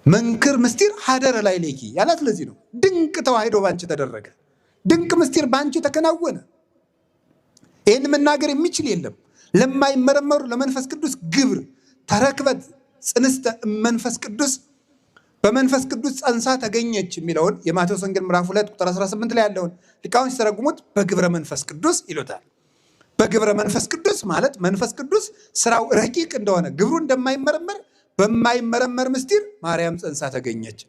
መንክር ምስጢር ሀደረ ላይ ሌኪ ያላት ለዚህ ነው። ድንቅ ተዋሂዶ ባንቺ ተደረገ። ድንቅ ምስጢር ባንቺ ተከናወነ። ይህን መናገር የሚችል የለም። ለማይመረመሩ ለመንፈስ ቅዱስ ግብር ተረክበት ጽንስተ መንፈስ ቅዱስ በመንፈስ ቅዱስ ጸንሳ ተገኘች የሚለውን የማቴዎስ ወንጌል ምዕራፍ 2 ቁጥር 18 ላይ ያለውን ሊቃውንት ሲተረጉሙት በግብረ መንፈስ ቅዱስ ይሉታል። በግብረ መንፈስ ቅዱስ ማለት መንፈስ ቅዱስ ስራው ረቂቅ እንደሆነ ግብሩ እንደማይመረመር በማይመረመር ምስጢር ማርያም ጸንሳ ተገኘች።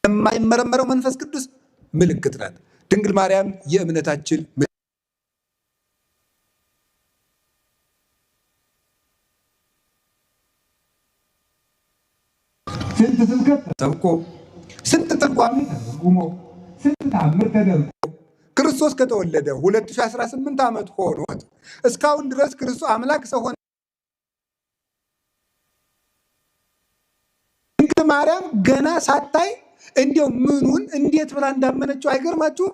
የማይመረመረው መንፈስ ቅዱስ ምልክት ናት። ድንግል ማርያም የእምነታችን ስንት ስብከት ተሰብኮ፣ ስንት ትርጓሜ ተተርጉሞ፣ ስንት ተአምር ተደርጎ ክርስቶስ ከተወለደ 2018 ዓመት ሆኖት እስካሁን ድረስ ክርስቶስ አምላክ ሰው ሆነ። ድንግል ማርያም ገና ሳታይ እንዲያው ምኑን እንዴት ብላ እንዳመነችው አይገርማችሁ?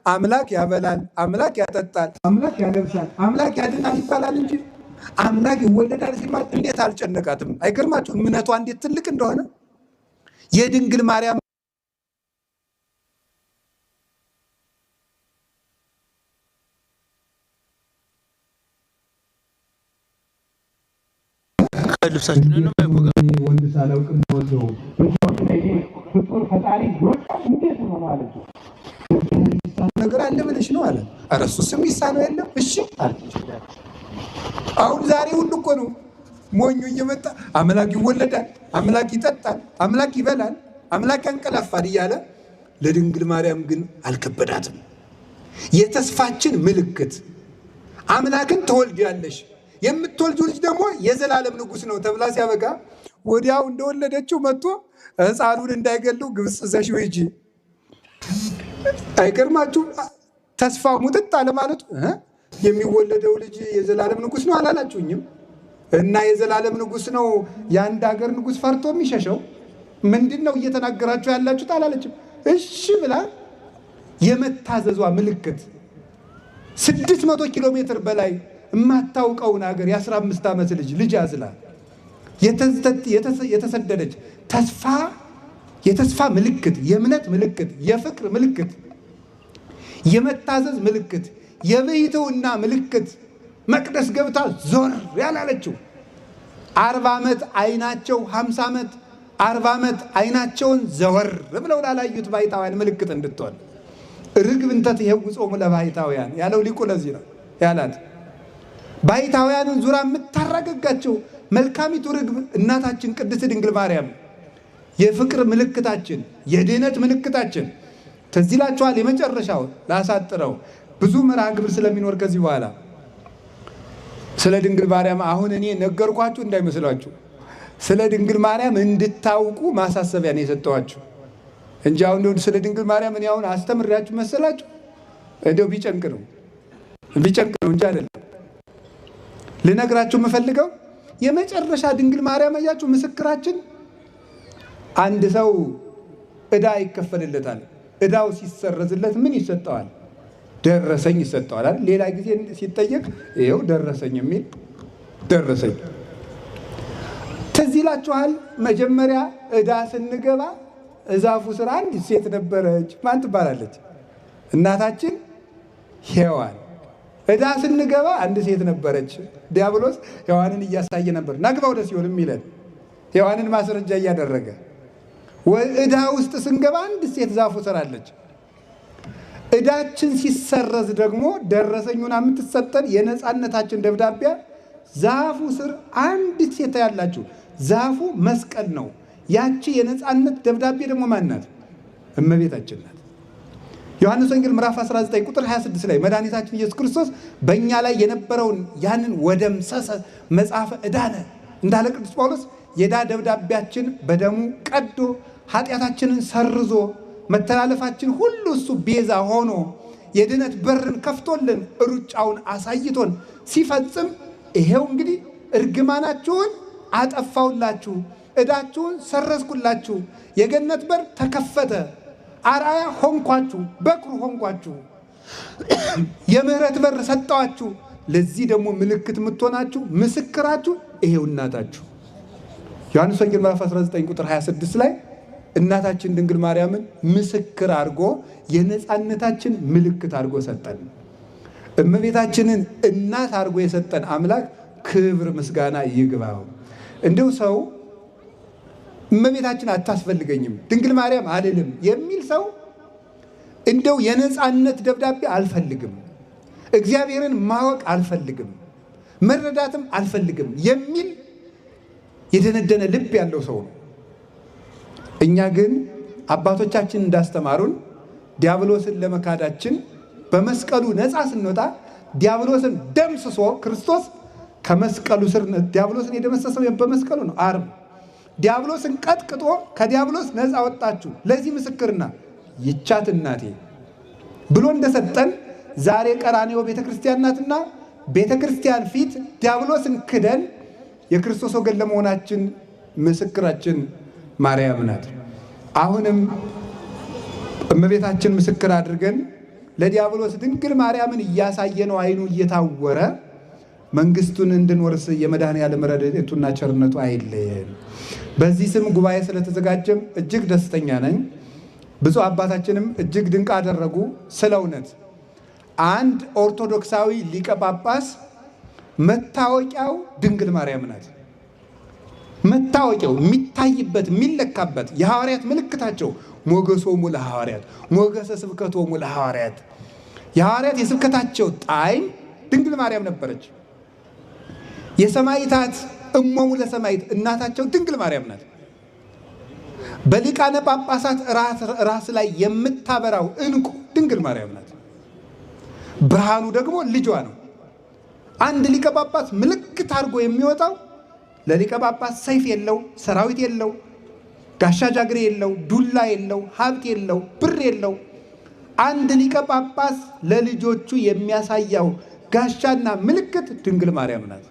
አምላክ ያበላል፣ አምላክ ያጠጣል፣ አምላክ ያለብሳል፣ አምላክ ያድናል ይባላል እንጂ አምላክ ይወለዳል ሲባል እንዴት አልጨነቃትም? አይገርማችሁ? እምነቷ እንዴት ትልቅ እንደሆነ የድንግል ማርያም ልብሳችንን ነው የማይወጋ ወንድ ሳላውቅም ወልደው ፍጡር ፈጣሪ እንዴት ነው ማለት ነገር አለ ብለሽ ነው አለ። ኧረ እሱስ የሚሳነው የለም። እሺ አሁን ዛሬ ሁሉ እኮ ነው ሞኙ እየመጣ አምላክ ይወለዳል፣ አምላክ ይጠጣል፣ አምላክ ይበላል፣ አምላክ ያንቀላፋል እያለ ለድንግል ማርያም ግን አልከበዳትም። የተስፋችን ምልክት አምላክን ትወልጃለሽ፣ የምትወልጁ ልጅ ደግሞ የዘላለም ንጉሥ ነው ተብላ ሲያበቃ ወዲያው እንደወለደችው መጥቶ ሕፃኑን እንዳይገሉ ግብፅ ዘሽ ሂጂ። አይገርማችሁ? ተስፋ ሙጥጥ አለማለቱ የሚወለደው ልጅ የዘላለም ንጉሥ ነው አላላችሁኝም? እና የዘላለም ንጉሥ ነው የአንድ ሀገር ንጉሥ ፈርቶ የሚሸሸው ምንድን ነው እየተናገራችሁ ያላችሁት አላለችም። እሺ ብላ የመታዘዟ ምልክት 600 ኪሎ ሜትር በላይ የማታውቀውን ሀገር የ15 ዓመት ልጅ አዝላ የተሰደደች የተስፋ ምልክት፣ የእምነት ምልክት፣ የፍቅር ምልክት፣ የመታዘዝ ምልክት፣ የብሕትውና ምልክት መቅደስ ገብታ ዞር ያላለችው 40 ዓመት አይናቸው 50 ዓመት 40 ዓመት አይናቸውን ዘወር ብለው ላላዩት ባሕታውያን ምልክት እንድትሆን ርግብ እንተ ትኄውፆሙ ለባሕታውያን ያለው ሊቁ ለዚህ ነው ያላት። ባሕታውያንን ዙራ የምታረጋጋቸው መልካሚቱ ርግብ እናታችን ቅድስት ድንግል ማርያም የፍቅር ምልክታችን፣ የድኅነት ምልክታችን። ትዝ ይላችኋል። የመጨረሻው ላሳጥረው ብዙ መርሃ ግብር ስለሚኖር ከዚህ በኋላ ስለ ድንግል ማርያም አሁን እኔ ነገርኳችሁ እንዳይመስላችሁ፣ ስለ ድንግል ማርያም እንድታውቁ ማሳሰቢያ ነው የሰጠኋችሁ እንጂ አሁን ስለ ድንግል ማርያም እኔ አሁን አስተምሬያችሁ መሰላችሁ? እንደው ቢጨንቅ ነው እንጂ አይደለም። ልነግራችሁ የምፈልገው የመጨረሻ ድንግል ማርያም አያችሁ ምስክራችን። አንድ ሰው ዕዳ ይከፈልለታል። ዕዳው ሲሰረዝለት ምን ይሰጠዋል? ደረሰኝ ይሰጠዋል አይደል? ሌላ ጊዜ ሲጠየቅ ይኸው ደረሰኝ የሚል ደረሰኝ። ትዝ ይላችኋል? መጀመሪያ ዕዳ ስንገባ እዛፉ ስር አንዲት ሴት ነበረች። ማን ትባላለች? እናታችን ሔዋን። ዕዳ ስንገባ አንድ ሴት ነበረች። ዲያብሎስ ሔዋንን እያሳየ ነበር ናግባ ወደ ሲኦል የሚለን ሔዋንን ማስረጃ እያደረገ። ዕዳ ውስጥ ስንገባ አንድ ሴት ዛፉ ስር አለች። ዕዳችን ሲሰረዝ ደግሞ ደረሰኙን የምትሰጠን የነፃነታችን ደብዳቤ ዛፉ ስር አንዲት ሴት ያላችሁ። ዛፉ መስቀል ነው። ያቺ የነፃነት ደብዳቤ ደግሞ ማናት? እመቤታችን ናት። ዮሐንስ ወንጌል ምዕራፍ 19 ቁጥር 26 ላይ መድኃኒታችን ኢየሱስ ክርስቶስ በእኛ ላይ የነበረውን ያንን ወደምሰሰ መጽሐፈ ዕዳነ እንዳለ ቅዱስ ጳውሎስ የዕዳ ደብዳቤያችን በደሙ ቀዶ ኃጢአታችንን ሰርዞ መተላለፋችን ሁሉ እሱ ቤዛ ሆኖ የድነት በርን ከፍቶልን ሩጫውን አሳይቶን ሲፈጽም ይሄው እንግዲህ እርግማናችሁን አጠፋውላችሁ፣ ዕዳችሁን ሰረዝኩላችሁ፣ የገነት በር ተከፈተ፣ አርአያ ሆንኳችሁ፣ በኩር ሆንኳችሁ፣ የምህረት በር ሰጠዋችሁ። ለዚህ ደግሞ ምልክት የምትሆናችሁ ምስክራችሁ ይሄው እናታችሁ። ዮሐንስ ወንጌል ምዕራፍ 19 ቁጥር 26 ላይ እናታችን ድንግል ማርያምን ምስክር አድርጎ የነፃነታችን ምልክት አድርጎ ሰጠን። እመቤታችንን እናት አድርጎ የሰጠን አምላክ ክብር ምስጋና ይግባው። እንደው ሰው እመቤታችን አታስፈልገኝም ድንግል ማርያም አልልም የሚል ሰው እንደው የነፃነት ደብዳቤ አልፈልግም፣ እግዚአብሔርን ማወቅ አልፈልግም፣ መረዳትም አልፈልግም የሚል የደነደነ ልብ ያለው ሰው ነው። እኛ ግን አባቶቻችን እንዳስተማሩን ዲያብሎስን ለመካዳችን በመስቀሉ ነፃ ስንወጣ ዲያብሎስን ደምስሶ ክርስቶስ ከመስቀሉ ስር ዲያብሎስን የደመሰሰው በመስቀሉ ነው። ዓርብ ዲያብሎስን ቀጥቅጦ ከዲያብሎስ ነፃ ወጣችሁ። ለዚህ ምስክርና ይቻት እናቴ ብሎ እንደሰጠን ዛሬ ቀራንዮ ቤተክርስቲያን ናትና ቤተክርስቲያን ፊት ዲያብሎስን ክደን የክርስቶስ ወገን ለመሆናችን ምስክራችን ማርያም ናት። አሁንም እመቤታችን ምስክር አድርገን ለዲያብሎስ ድንግል ማርያምን እያሳየነው አይኑ እየታወረ መንግስቱን እንድንወርስ የመድኃኔዓለም ረድኤቱና ቸርነቱ አይለየን። በዚህ ስም ጉባኤ ስለተዘጋጀም እጅግ ደስተኛ ነኝ። ብፁዕ አባታችንም እጅግ ድንቅ አደረጉ። ስለ እውነት አንድ ኦርቶዶክሳዊ ሊቀ ጳጳስ መታወቂያው ድንግል ማርያም ናት። መታወቂያው የሚታይበት የሚለካበት የሐዋርያት ምልክታቸው ሞገሶሙ ለሐዋርያት ሞገሰ ስብከቶሙ ለሐዋርያት የሐዋርያት የስብከታቸው ጣዕም ድንግል ማርያም ነበረች። የሰማዕታት እሞሙ ለሰማዕት እናታቸው ድንግል ማርያም ናት። በሊቃነ ጳጳሳት ራስ ላይ የምታበራው ዕንቁ ድንግል ማርያም ናት። ብርሃኑ ደግሞ ልጇ ነው። አንድ ሊቀ ጳጳስ ምልክት አድርጎ የሚወጣው ለሊቀ ጳጳስ ሰይፍ የለው፣ ሰራዊት የለው፣ ጋሻ ጃግሬ የለው፣ ዱላ የለው፣ ሀብት የለው፣ ብር የለው። አንድ ሊቀ ጳጳስ ለልጆቹ የሚያሳያው ጋሻና ምልክት ድንግል ማርያም ናት።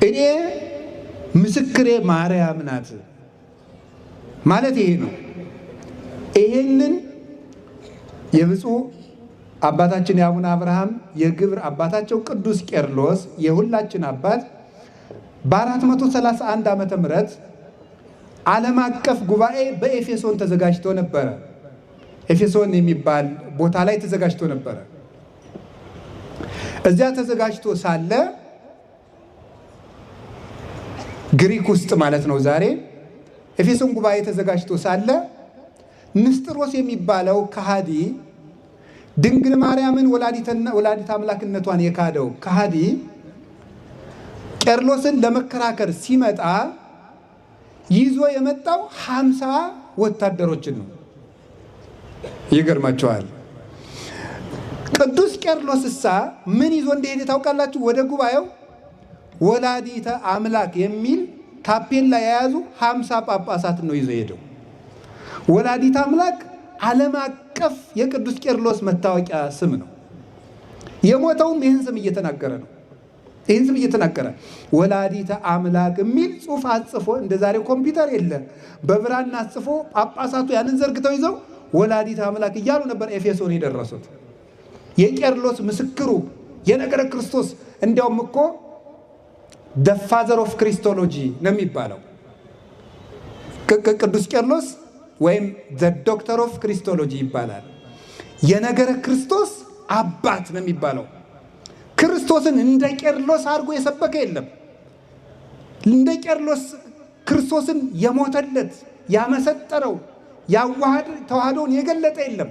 እኔ ምስክሬ ማርያም ናት ማለት ይሄ ነው። ይሄንን የብፁዕ አባታችን የአቡነ አብርሃም የግብር አባታቸው ቅዱስ ቄርሎስ የሁላችን አባት በ431 ዓመተ ምህረት ዓለም አቀፍ ጉባኤ በኤፌሶን ተዘጋጅቶ ነበረ። ኤፌሶን የሚባል ቦታ ላይ ተዘጋጅቶ ነበረ። እዚያ ተዘጋጅቶ ሳለ ግሪክ ውስጥ ማለት ነው ዛሬ ኤፌሶን ጉባኤ ተዘጋጅቶ ሳለ ንስጥሮስ የሚባለው ከሃዲ ድንግል ማርያምን ወላዲተ አምላክነቷን የካደው ከሃዲ ቄርሎስን ለመከራከር ሲመጣ ይዞ የመጣው 50 ወታደሮችን ነው። ይገርማቸዋል። ቅዱስ ቄርሎስሳ ምን ይዞ እንደሄደ ታውቃላችሁ? ወደ ጉባኤው ወላዲተ አምላክ የሚል ታፔላ የያዙ 50 ጳጳሳትን ነው ይዞ ሄደው። ወላዲተ አምላክ ዓለም አቀፍ የቅዱስ ቄርሎስ መታወቂያ ስም ነው። የሞተውም ይህን ስም እየተናገረ ነው። ይህን ስም እየተናገረ ወላዲተ አምላክ የሚል ጽሑፍ አጽፎ፣ እንደ ዛሬ ኮምፒውተር የለ፣ በብራና አጽፎ ጳጳሳቱ ያንን ዘርግተው ይዘው ወላዲተ አምላክ እያሉ ነበር ኤፌሶን የደረሱት። የቄርሎስ ምስክሩ የነገረ ክርስቶስ እንዲያውም እኮ the father of Christology ነው የሚባለው። ቅዱስ ቄርሎስ ወይም the doctor of Christology ይባላል። የነገረ ክርስቶስ አባት ነው የሚባለው። ክርስቶስን እንደ ቄርሎስ አድርጎ የሰበከ የለም። እንደ ቄርሎስ ክርስቶስን የሞተለት ያመሰጠረው ተዋህዶውን የገለጠ የለም።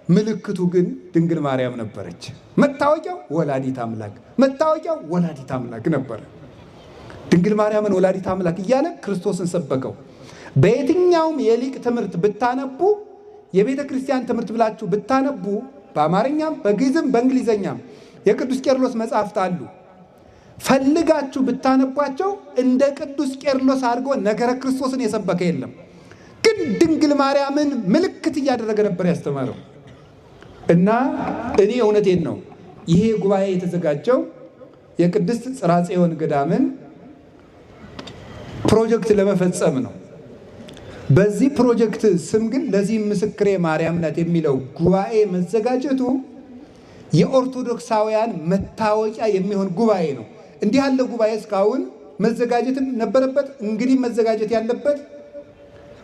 ምልክቱ ግን ድንግል ማርያም ነበረች። መታወቂያው ወላዲተ አምላክ፣ መታወቂያው ወላዲተ አምላክ ነበረ። ድንግል ማርያምን ወላዲተ አምላክ እያለ ክርስቶስን ሰበከው። በየትኛውም የሊቅ ትምህርት ብታነቡ፣ የቤተ ክርስቲያን ትምህርት ብላችሁ ብታነቡ፣ በአማርኛም በግዕዝም በእንግሊዘኛም የቅዱስ ቄርሎስ መጽሐፍት አሉ። ፈልጋችሁ ብታነቧቸው እንደ ቅዱስ ቄርሎስ አድርጎ ነገረ ክርስቶስን የሰበከ የለም። ግን ድንግል ማርያምን ምልክት እያደረገ ነበር ያስተማረው። እና እኔ እውነቴን ነው፣ ይሄ ጉባኤ የተዘጋጀው የቅድስት ጽርሐ ጽዮን ገዳምን ፕሮጀክት ለመፈጸም ነው። በዚህ ፕሮጀክት ስም ግን ለዚህ ምስክሬ ማርያም ናት የሚለው ጉባኤ መዘጋጀቱ የኦርቶዶክሳውያን መታወቂያ የሚሆን ጉባኤ ነው። እንዲህ ያለ ጉባኤ እስካሁን መዘጋጀትም ነበረበት። እንግዲህ መዘጋጀት ያለበት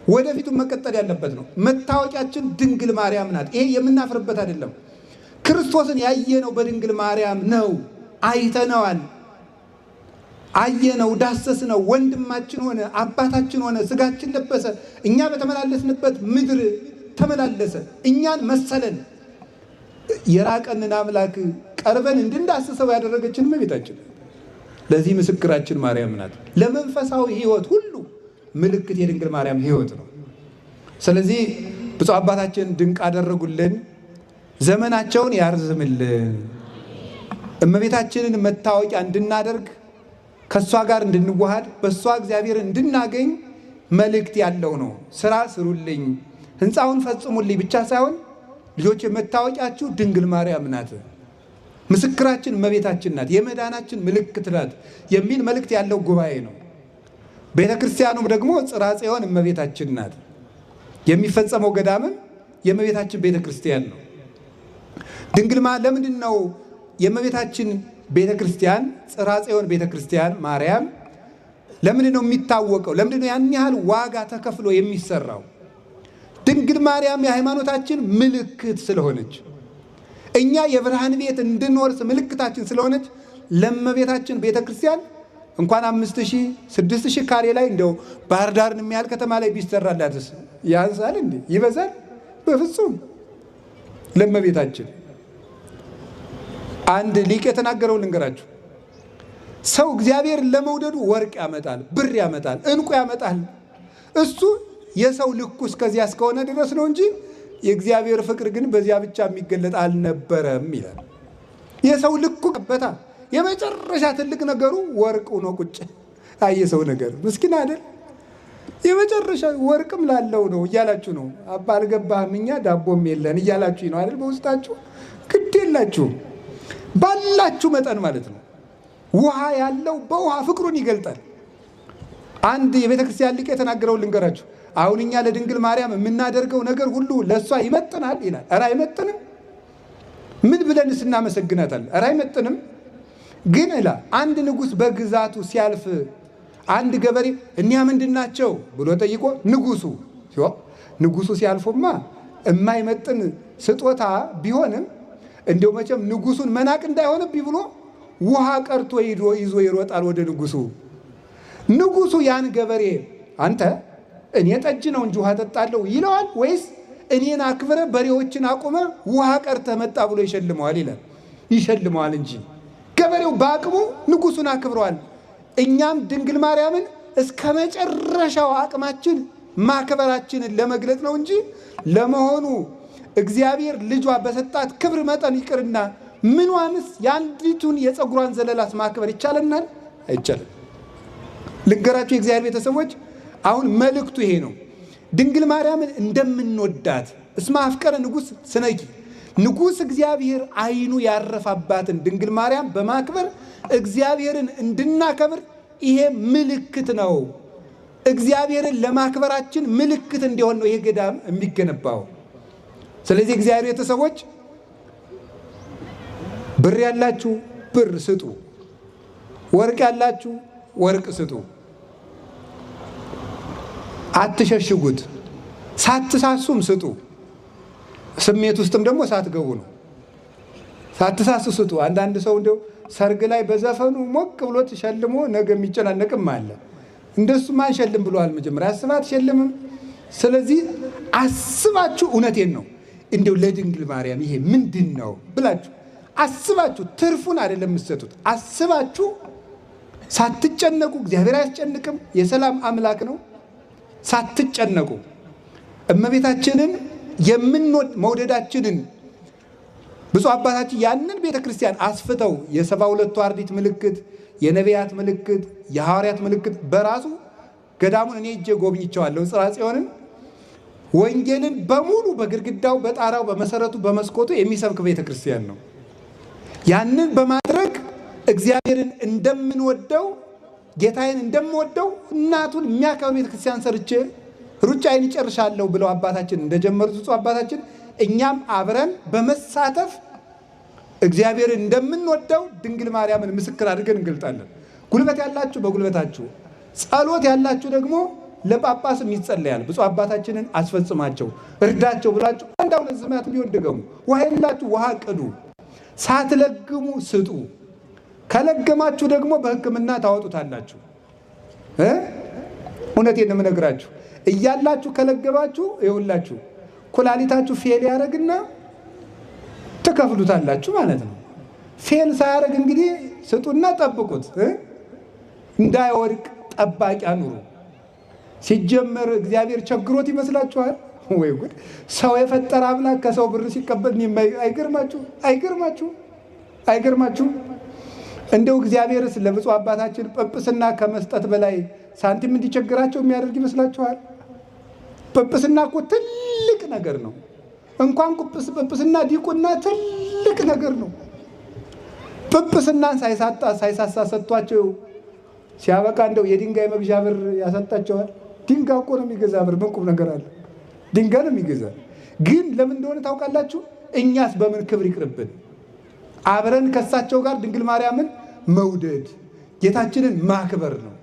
ወደፊቱም መቀጠል ያለበት ነው። መታወቂያችን ድንግል ማርያም ናት። ይሄ የምናፍርበት አይደለም። ክርስቶስን ያየነው በድንግል ማርያም ነው። አይተነዋል፣ አየነው፣ ዳሰስነው። ወንድማችን ሆነ፣ አባታችን ሆነ፣ ስጋችን ለበሰ። እኛ በተመላለስንበት ምድር ተመላለሰ፣ እኛን መሰለን። የራቀንን አምላክ ቀርበን እንድንዳስሰው ያደረገችን እመቤታችን። ለዚህ ምስክራችን ማርያም ናት። ለመንፈሳዊ ሕይወት ሁሉ ምልክት የድንግል ማርያም ሕይወት ነው። ስለዚህ ብፁዕ አባታችን ድንቅ አደረጉልን። ዘመናቸውን ያርዝምልን። እመቤታችንን መታወቂያ እንድናደርግ፣ ከእሷ ጋር እንድንዋሃድ፣ በእሷ እግዚአብሔር እንድናገኝ መልእክት ያለው ነው። ስራ ስሩልኝ፣ ሕንፃውን ፈጽሙልኝ ብቻ ሳይሆን ልጆች መታወቂያችሁ ድንግል ማርያም ናት፣ ምስክራችን እመቤታችን ናት፣ የመዳናችን ምልክት ናት የሚል መልእክት ያለው ጉባኤ ነው። ቤተ ክርስቲያኑም ደግሞ ጽርሐ ጽዮን እመቤታችን ናት። የሚፈጸመው ገዳምም የእመቤታችን ቤተ ክርስቲያን ነው። ለምንድን ነው የእመቤታችን ቤተ ክርስቲያን ጽርሐ ጽዮን ቤተ ክርስቲያን ማርያም ለምንድን ነው የሚታወቀው? ለምንድን ነው ያን ያህል ዋጋ ተከፍሎ የሚሰራው? ድንግል ማርያም የሃይማኖታችን ምልክት ስለሆነች፣ እኛ የብርሃን ቤት እንድንወርስ ምልክታችን ስለሆነች ለእመቤታችን ቤተ ክርስቲያን እንኳን 5000 6000 ካሬ ላይ እንደው ባህር ዳርን የሚያህል ከተማ ላይ ቢሰራላትስ ያንሳል እንዴ? ይበዛል? በፍጹም። ለእመቤታችን አንድ ሊቅ የተናገረው ልንገራችሁ። ሰው እግዚአብሔር ለመውደዱ ወርቅ ያመጣል፣ ብር ያመጣል፣ ዕንቁ ያመጣል። እሱ የሰው ልኩ እስከዚያ እስከሆነ ድረስ ነው እንጂ የእግዚአብሔር ፍቅር ግን በዚያ ብቻ የሚገለጥ አልነበረም ይላል። የሰው ልኩ ቀበታ የመጨረሻ ትልቅ ነገሩ ወርቅ ሆኖ ቁጭ የሰው ነገር ምስኪን አይደል? የመጨረሻ ወርቅም ላለው ነው እያላችሁ ነው። አባ አልገባህም እኛ ዳቦም የለን እያላችሁ ነው አይደል? በውስጣችሁ ግድ የላችሁም ባላችሁ መጠን ማለት ነው። ውሃ ያለው በውሃ ፍቅሩን ይገልጣል። አንድ የቤተ ክርስቲያን ሊቅ የተናገረው ልንገራችሁ። አሁን እኛ ለድንግል ማርያም የምናደርገው ነገር ሁሉ ለእሷ ይመጥናል ይላል። ኧረ አይመጥንም። ምን ብለንስ እናመሰግናታለን? ኧረ አይመጥንም። ግን አንድ ንጉሥ በግዛቱ ሲያልፍ አንድ ገበሬ እኒያ ምንድን ናቸው ብሎ ጠይቆ ንጉሱ ሲያልፉማ የማይመጥን ስጦታ ቢሆንም እንዲያው መቼም ንጉሱን መናቅ እንዳይሆንብኝ ብሎ ውሃ ቀርቶ ይዞ ይሮጣል ወደ ንጉሱ። ንጉሱ ያን ገበሬ አንተ እኔ ጠጅ ነው እንጂ ውሃ ጠጣለሁ ይለዋል ወይስ እኔን አክብረ በሬዎችን አቁመ ውሃ ቀርተ መጣ ብሎ ይሸልመዋል ይላል? ይሸልመዋል እንጂ ገበሬው በአቅሙ ንጉሱን አክብረዋል። እኛም ድንግል ማርያምን እስከ መጨረሻው አቅማችን ማክበራችንን ለመግለጽ ነው እንጂ ለመሆኑ እግዚአብሔር ልጇ በሰጣት ክብር መጠን ይቅርና ምንዋንስ የአንዲቱን የፀጉሯን ዘለላስ ማክበር ይቻለናል? አይቻልም። ልንገራችሁ የእግዚአብሔር ቤተሰቦች፣ አሁን መልእክቱ ይሄ ነው። ድንግል ማርያምን እንደምንወዳት እስመ አፍቀረ ንጉሥ ስነኪ፣ ንጉሥ እግዚአብሔር ዓይኑ ያረፋባትን ድንግል ማርያም በማክበር እግዚአብሔርን እንድናከብር ይሄ ምልክት ነው። እግዚአብሔርን ለማክበራችን ምልክት እንዲሆን ነው ይሄ ገዳም የሚገነባው። ስለዚህ እግዚአብሔር ቤተሰቦች ብር ያላችሁ ብር ስጡ፣ ወርቅ ያላችሁ ወርቅ ስጡ። አትሸሽጉት፣ ሳትሳሱም ስጡ። ስሜት ውስጥም ደግሞ ሳትገቡ ነው። ሳትሳሱ ስጡ። አንዳንድ ሰው እንደው ሰርግ ላይ በዘፈኑ ሞቅ ብሎት ሸልሞ ነገ የሚጨናነቅም አለ። እንደሱ ማን ሸልም ብሏል? መጀመሪያ አስባ አትሸልምም። ስለዚህ አስባችሁ፣ እውነቴን ነው እንደው ለድንግል ማርያም ይሄ ምንድን ነው ብላችሁ አስባችሁ፣ ትርፉን አይደለም የምትሰጡት፣ አስባችሁ ሳትጨነቁ። እግዚአብሔር አያስጨንቅም፣ የሰላም አምላክ ነው። ሳትጨነቁ እመቤታችንን የምንወድ መውደዳችንን ብፁዕ አባታችን ያንን ቤተ ክርስቲያን አስፍተው የ72ቱ አርድእት ምልክት፣ የነቢያት ምልክት፣ የሐዋርያት ምልክት በራሱ ገዳሙን እኔ እጄ ጎብኝቸዋለሁ። ጽርሐ ጽዮንን ወንጌልን በሙሉ በግድግዳው፣ በጣራው፣ በመሰረቱ፣ በመስኮቱ የሚሰብክ ቤተ ክርስቲያን ነው። ያንን በማድረግ እግዚአብሔርን እንደምንወደው ጌታዬን እንደምወደው እናቱን የሚያከብር ቤተ ክርስቲያን ሰርቼ ሩጫዬን እጨርሻለሁ ብለው አባታችን እንደጀመሩት ብፁዕ አባታችን እኛም አብረን በመሳተፍ እግዚአብሔርን እንደምንወደው ድንግል ማርያምን ምስክር አድርገን እንገልጣለን። ጉልበት ያላችሁ በጉልበታችሁ፣ ጸሎት ያላችሁ ደግሞ ለጳጳስም ይጸለያል። ብፁዕ አባታችንን አስፈጽማቸው፣ እርዳቸው ብላችሁ አንድ አሁን ዝማት ቢሆን ድገሙ። ውሃ የላችሁ ውሃ ቅዱ፣ ሳትለግሙ ስጡ። ከለገማችሁ ደግሞ በሕክምና ታወጡታላችሁ። እውነቴን ነው የምነግራችሁ። እያላችሁ ከለገባችሁ ይኸውላችሁ ኩላሊታችሁ ፌል ያደርግና ትከፍሉታላችሁ ማለት ነው። ፌል ሳያደርግ እንግዲህ ስጡና ጠብቁት። እንዳይወድቅ ጠባቂ አኑሩ። ሲጀመር እግዚአብሔር ቸግሮት ይመስላችኋል ወይ? ጉድ! ሰው የፈጠረ አምላክ ከሰው ብር ሲቀበል አይገርማችሁ? አይገርማችሁ? አይገርማችሁ? እንደው እግዚአብሔርስ ለብፁዕ አባታችን ጵጵስና ከመስጠት በላይ ሳንቲም እንዲቸግራቸው የሚያደርግ ይመስላችኋል? ጵጵስና እኮ ትልቅ ነገር ነው። እንኳን ጵጵስና ዲቁና ትልቅ ነገር ነው። ጵጵስናን ሳይሳሳ ሰጥቷቸው ሲያበቃ እንደው የድንጋይ መግዣ ብር ያሰጣቸዋል። ድንጋይ እኮ ነው የሚገዛ ብር ምን ቁም ነገር አለ? ድንጋይ ነው የሚገዛ። ግን ለምን እንደሆነ ታውቃላችሁ? እኛስ በምን ክብር ይቅርብን? አብረን ከሳቸው ጋር ድንግል ማርያምን መውደድ ጌታችንን ማክበር ነው።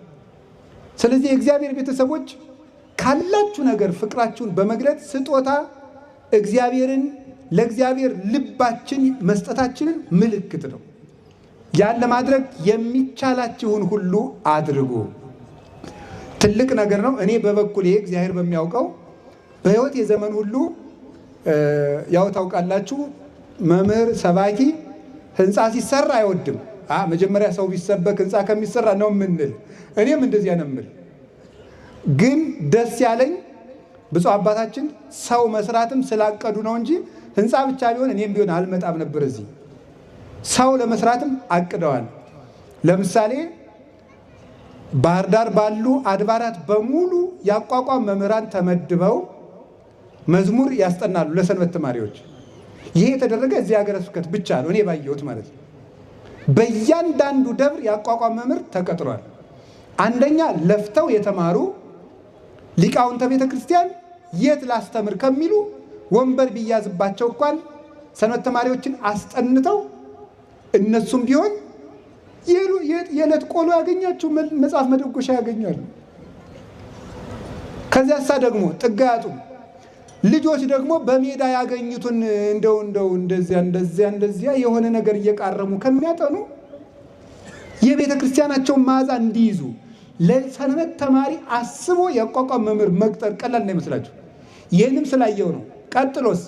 ስለዚህ የእግዚአብሔር ቤተሰቦች ካላችሁ ነገር ፍቅራችሁን በመግለጥ ስጦታ እግዚአብሔርን ለእግዚአብሔር ልባችን መስጠታችንን ምልክት ነው። ያን ለማድረግ የሚቻላችሁን ሁሉ አድርጉ። ትልቅ ነገር ነው። እኔ በበኩሌ እግዚአብሔር በሚያውቀው በሕይወት የዘመን ሁሉ ያው ታውቃላችሁ፣ መምህር ሰባኪ ህንፃ ሲሰራ አይወድም። መጀመሪያ ሰው ቢሰበክ ህንፃ ከሚሰራ ነው የምንል። እኔም እንደዚያ ነው የምል። ግን ደስ ያለኝ ብፁዕ አባታችን ሰው መስራትም ስላቀዱ ነው እንጂ ህንፃ ብቻ ቢሆን እኔም ቢሆን አልመጣም ነበር እዚህ። ሰው ለመስራትም አቅደዋል። ለምሳሌ ባህር ዳር ባሉ አድባራት በሙሉ ያቋቋም መምህራን ተመድበው መዝሙር ያስጠናሉ ለሰንበት ተማሪዎች። ይሄ የተደረገ እዚህ ሀገረ ስብከት ብቻ ነው እኔ ባየሁት ማለት ነው። በእያንዳንዱ ደብር ያቋቋም መምህር ተቀጥሯል። አንደኛ ለፍተው የተማሩ ሊቃውንተ ቤተ ክርስቲያን የት ላስተምር ከሚሉ ወንበር ቢያዝባቸው እንኳን ሰንበት ተማሪዎችን አስጠንተው እነሱም ቢሆን የዕለት ቆሎ ያገኛችሁ መጽሐፍ መደጎሻ ያገኛሉ። ከዚያሳ ደግሞ ጥጋያጡ ልጆች ደግሞ በሜዳ ያገኙትን እንደው እንደዚያ የሆነ ነገር እየቃረሙ ከሚያጠኑ የቤተ ክርስቲያናቸውን መዓዛ እንዲይዙ ለሰንበት ተማሪ አስቦ ያቋቋም መምህር መቅጠር ቀላል እንዳይመስላችሁ። ይህንም ስላየው ነው። ቀጥሎስ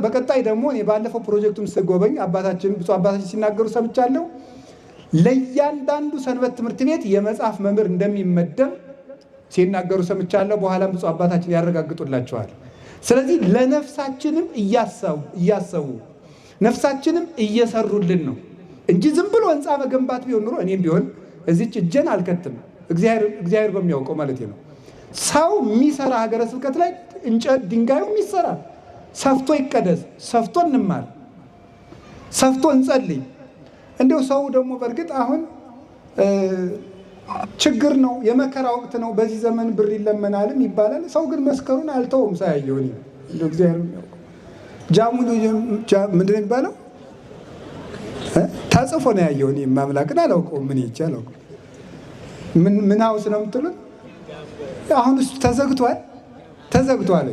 በቀጣይ ደግሞ እኔ ባለፈው ፕሮጀክቱን ስጎበኝ ብፁዕ አባታችን ሲናገሩ ሰምቻለሁ። ለእያንዳንዱ ሰንበት ትምህርት ቤት የመጽሐፍ መምህር እንደሚመደብ ሲናገሩ ሰምቻለሁ። በኋላም ብፁዕ አባታችን ያረጋግጡላቸዋል። ስለዚህ ለነፍሳችንም እያሰቡ ነፍሳችንም እየሰሩልን ነው እንጂ ዝም ብሎ ህንፃ መገንባት ቢሆን ኑሮ እኔም ቢሆን እዚች እጄን አልከትም። እግዚአብሔር በሚያውቀው ማለት ነው። ሰው የሚሰራ ሀገረ ስብከት ላይ እንጨት ድንጋዩ የሚሰራ ሰፍቶ ይቀደስ፣ ሰፍቶ እንማር፣ ሰፍቶ እንጸልይ። እንደው ሰው ደግሞ በእርግጥ አሁን ችግር ነው፣ የመከራ ወቅት ነው። በዚህ ዘመን ብር ይለመናልም ይባላል። ሰው ግን መስከሩን አልተውም ሳያየው ነው። እንደው እግዚአብሔር የሚያውቀው ጃሙን ምንድን ነው የሚባለው? ተጽፎ ነው ያየው። እኔ ማምላክን አላውቀውም። ምን ይቻላል? ምን ሀውስ ነው የምትሉት? አሁን እሱ ተዘግቷል።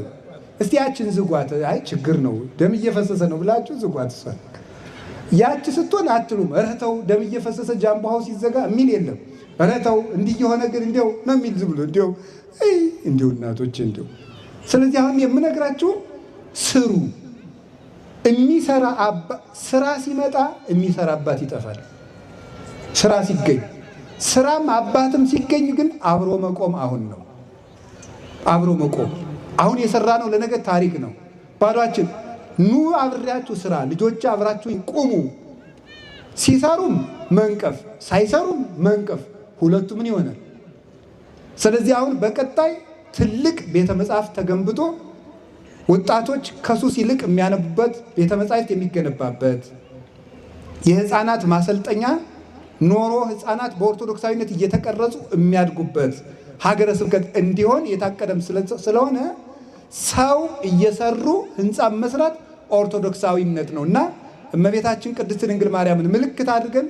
እስቲ ያችን ዝጓት። አይ ችግር ነው ደም እየፈሰሰ ነው ብላችሁ ዝጓት። እሷ ያቺ ስትሆን አትሉም። እረተው ደም እየፈሰሰ ጃምባው ሲዘጋ የሚል የለም። እረተው እንዲህ የሆነ ግን እንዲያው ነው የሚል ዝም ብሎ እንዲያው እናቶች እንዲያው። ስለዚህ አሁን የምነግራችሁ ስሩ። የሚሰራ ስራ ሲመጣ የሚሰራ አባት ይጠፋል። ስራ ሲገኝ ስራም አባትም ሲገኝ ግን አብሮ መቆም አሁን ነው። አብሮ መቆም አሁን የሰራ ነው ለነገ ታሪክ ነው። ባሏችን ኑ አብሬያችሁ ስራ፣ ልጆች አብራችሁ ቁሙ። ሲሰሩም መንቀፍ፣ ሳይሰሩም መንቀፍ፣ ሁለቱ ምን ይሆናል? ስለዚህ አሁን በቀጣይ ትልቅ ቤተ መጻሕፍት ተገንብቶ ወጣቶች ከሱስ ይልቅ የሚያነቡበት ቤተ መጻሕፍት የሚገነባበት የህፃናት ማሰልጠኛ ኖሮ ህፃናት በኦርቶዶክሳዊነት እየተቀረጹ የሚያድጉበት ሀገረ ስብከት እንዲሆን የታቀደም ስለሆነ ሰው እየሰሩ ህንፃ መስራት ኦርቶዶክሳዊነት ነው እና እመቤታችን ቅድስት ድንግል ማርያምን ምልክት አድርገን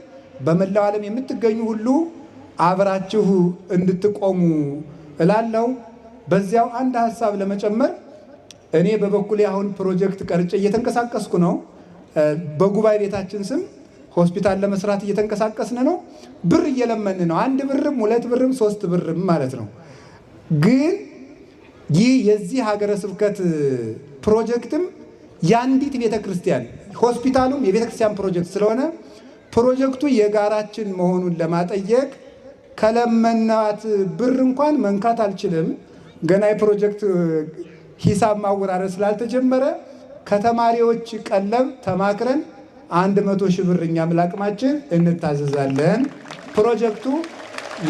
በመላው ዓለም የምትገኙ ሁሉ አብራችሁ እንድትቆሙ እላለሁ። በዚያው አንድ ሀሳብ ለመጨመር እኔ በበኩሌ አሁን ፕሮጀክት ቀርጬ እየተንቀሳቀስኩ ነው። በጉባኤ ቤታችን ስም ሆስፒታል ለመስራት እየተንቀሳቀስን ነው። ብር እየለመን ነው። 1 ብርም 2 ብርም 3 ብርም ማለት ነው። ግን ይህ የዚህ ሀገረ ስብከት ፕሮጀክትም የአንዲት ቤተክርስቲያን ሆስፒታሉም የቤተክርስቲያን ፕሮጀክት ስለሆነ ፕሮጀክቱ የጋራችን መሆኑን ለማጠየቅ ከለመናት ብር እንኳን መንካት አልችልም። ገና የፕሮጀክት ሂሳብ ማወራረድ ስላልተጀመረ ከተማሪዎች ቀለብ ተማክረን 100 ሺህ ብር እኛም ላቅማችን እንታዘዛለን። ፕሮጀክቱ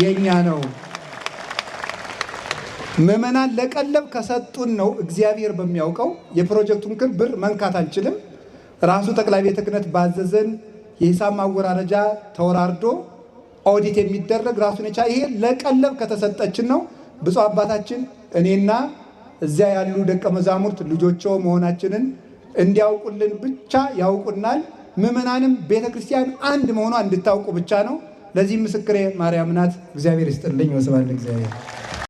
የኛ ነው። ምዕመናን ለቀለብ ከሰጡን ነው እግዚአብሔር በሚያውቀው። የፕሮጀክቱን ብር መንካት አንችልም። ራሱ ጠቅላይ ቤተ ክህነት ባዘዘን የሂሳብ ማወራረጃ ተወራርዶ ኦዲት የሚደረግ ራሱን የቻለ ይሄ ለቀለብ ከተሰጠችን ነው። ብፁዕ አባታችን እኔና እዚያ ያሉ ደቀ መዛሙርት ልጆቸው መሆናችንን እንዲያውቁልን ብቻ ያውቁናል። ምዕመናንም ቤተክርስቲያን አንድ መሆኗ እንድታውቁ ብቻ ነው። ለዚህ ምስክሬ ማርያም ናት። እግዚአብሔር ይስጥልኝ። ወስብሐት ለእግዚአብሔር።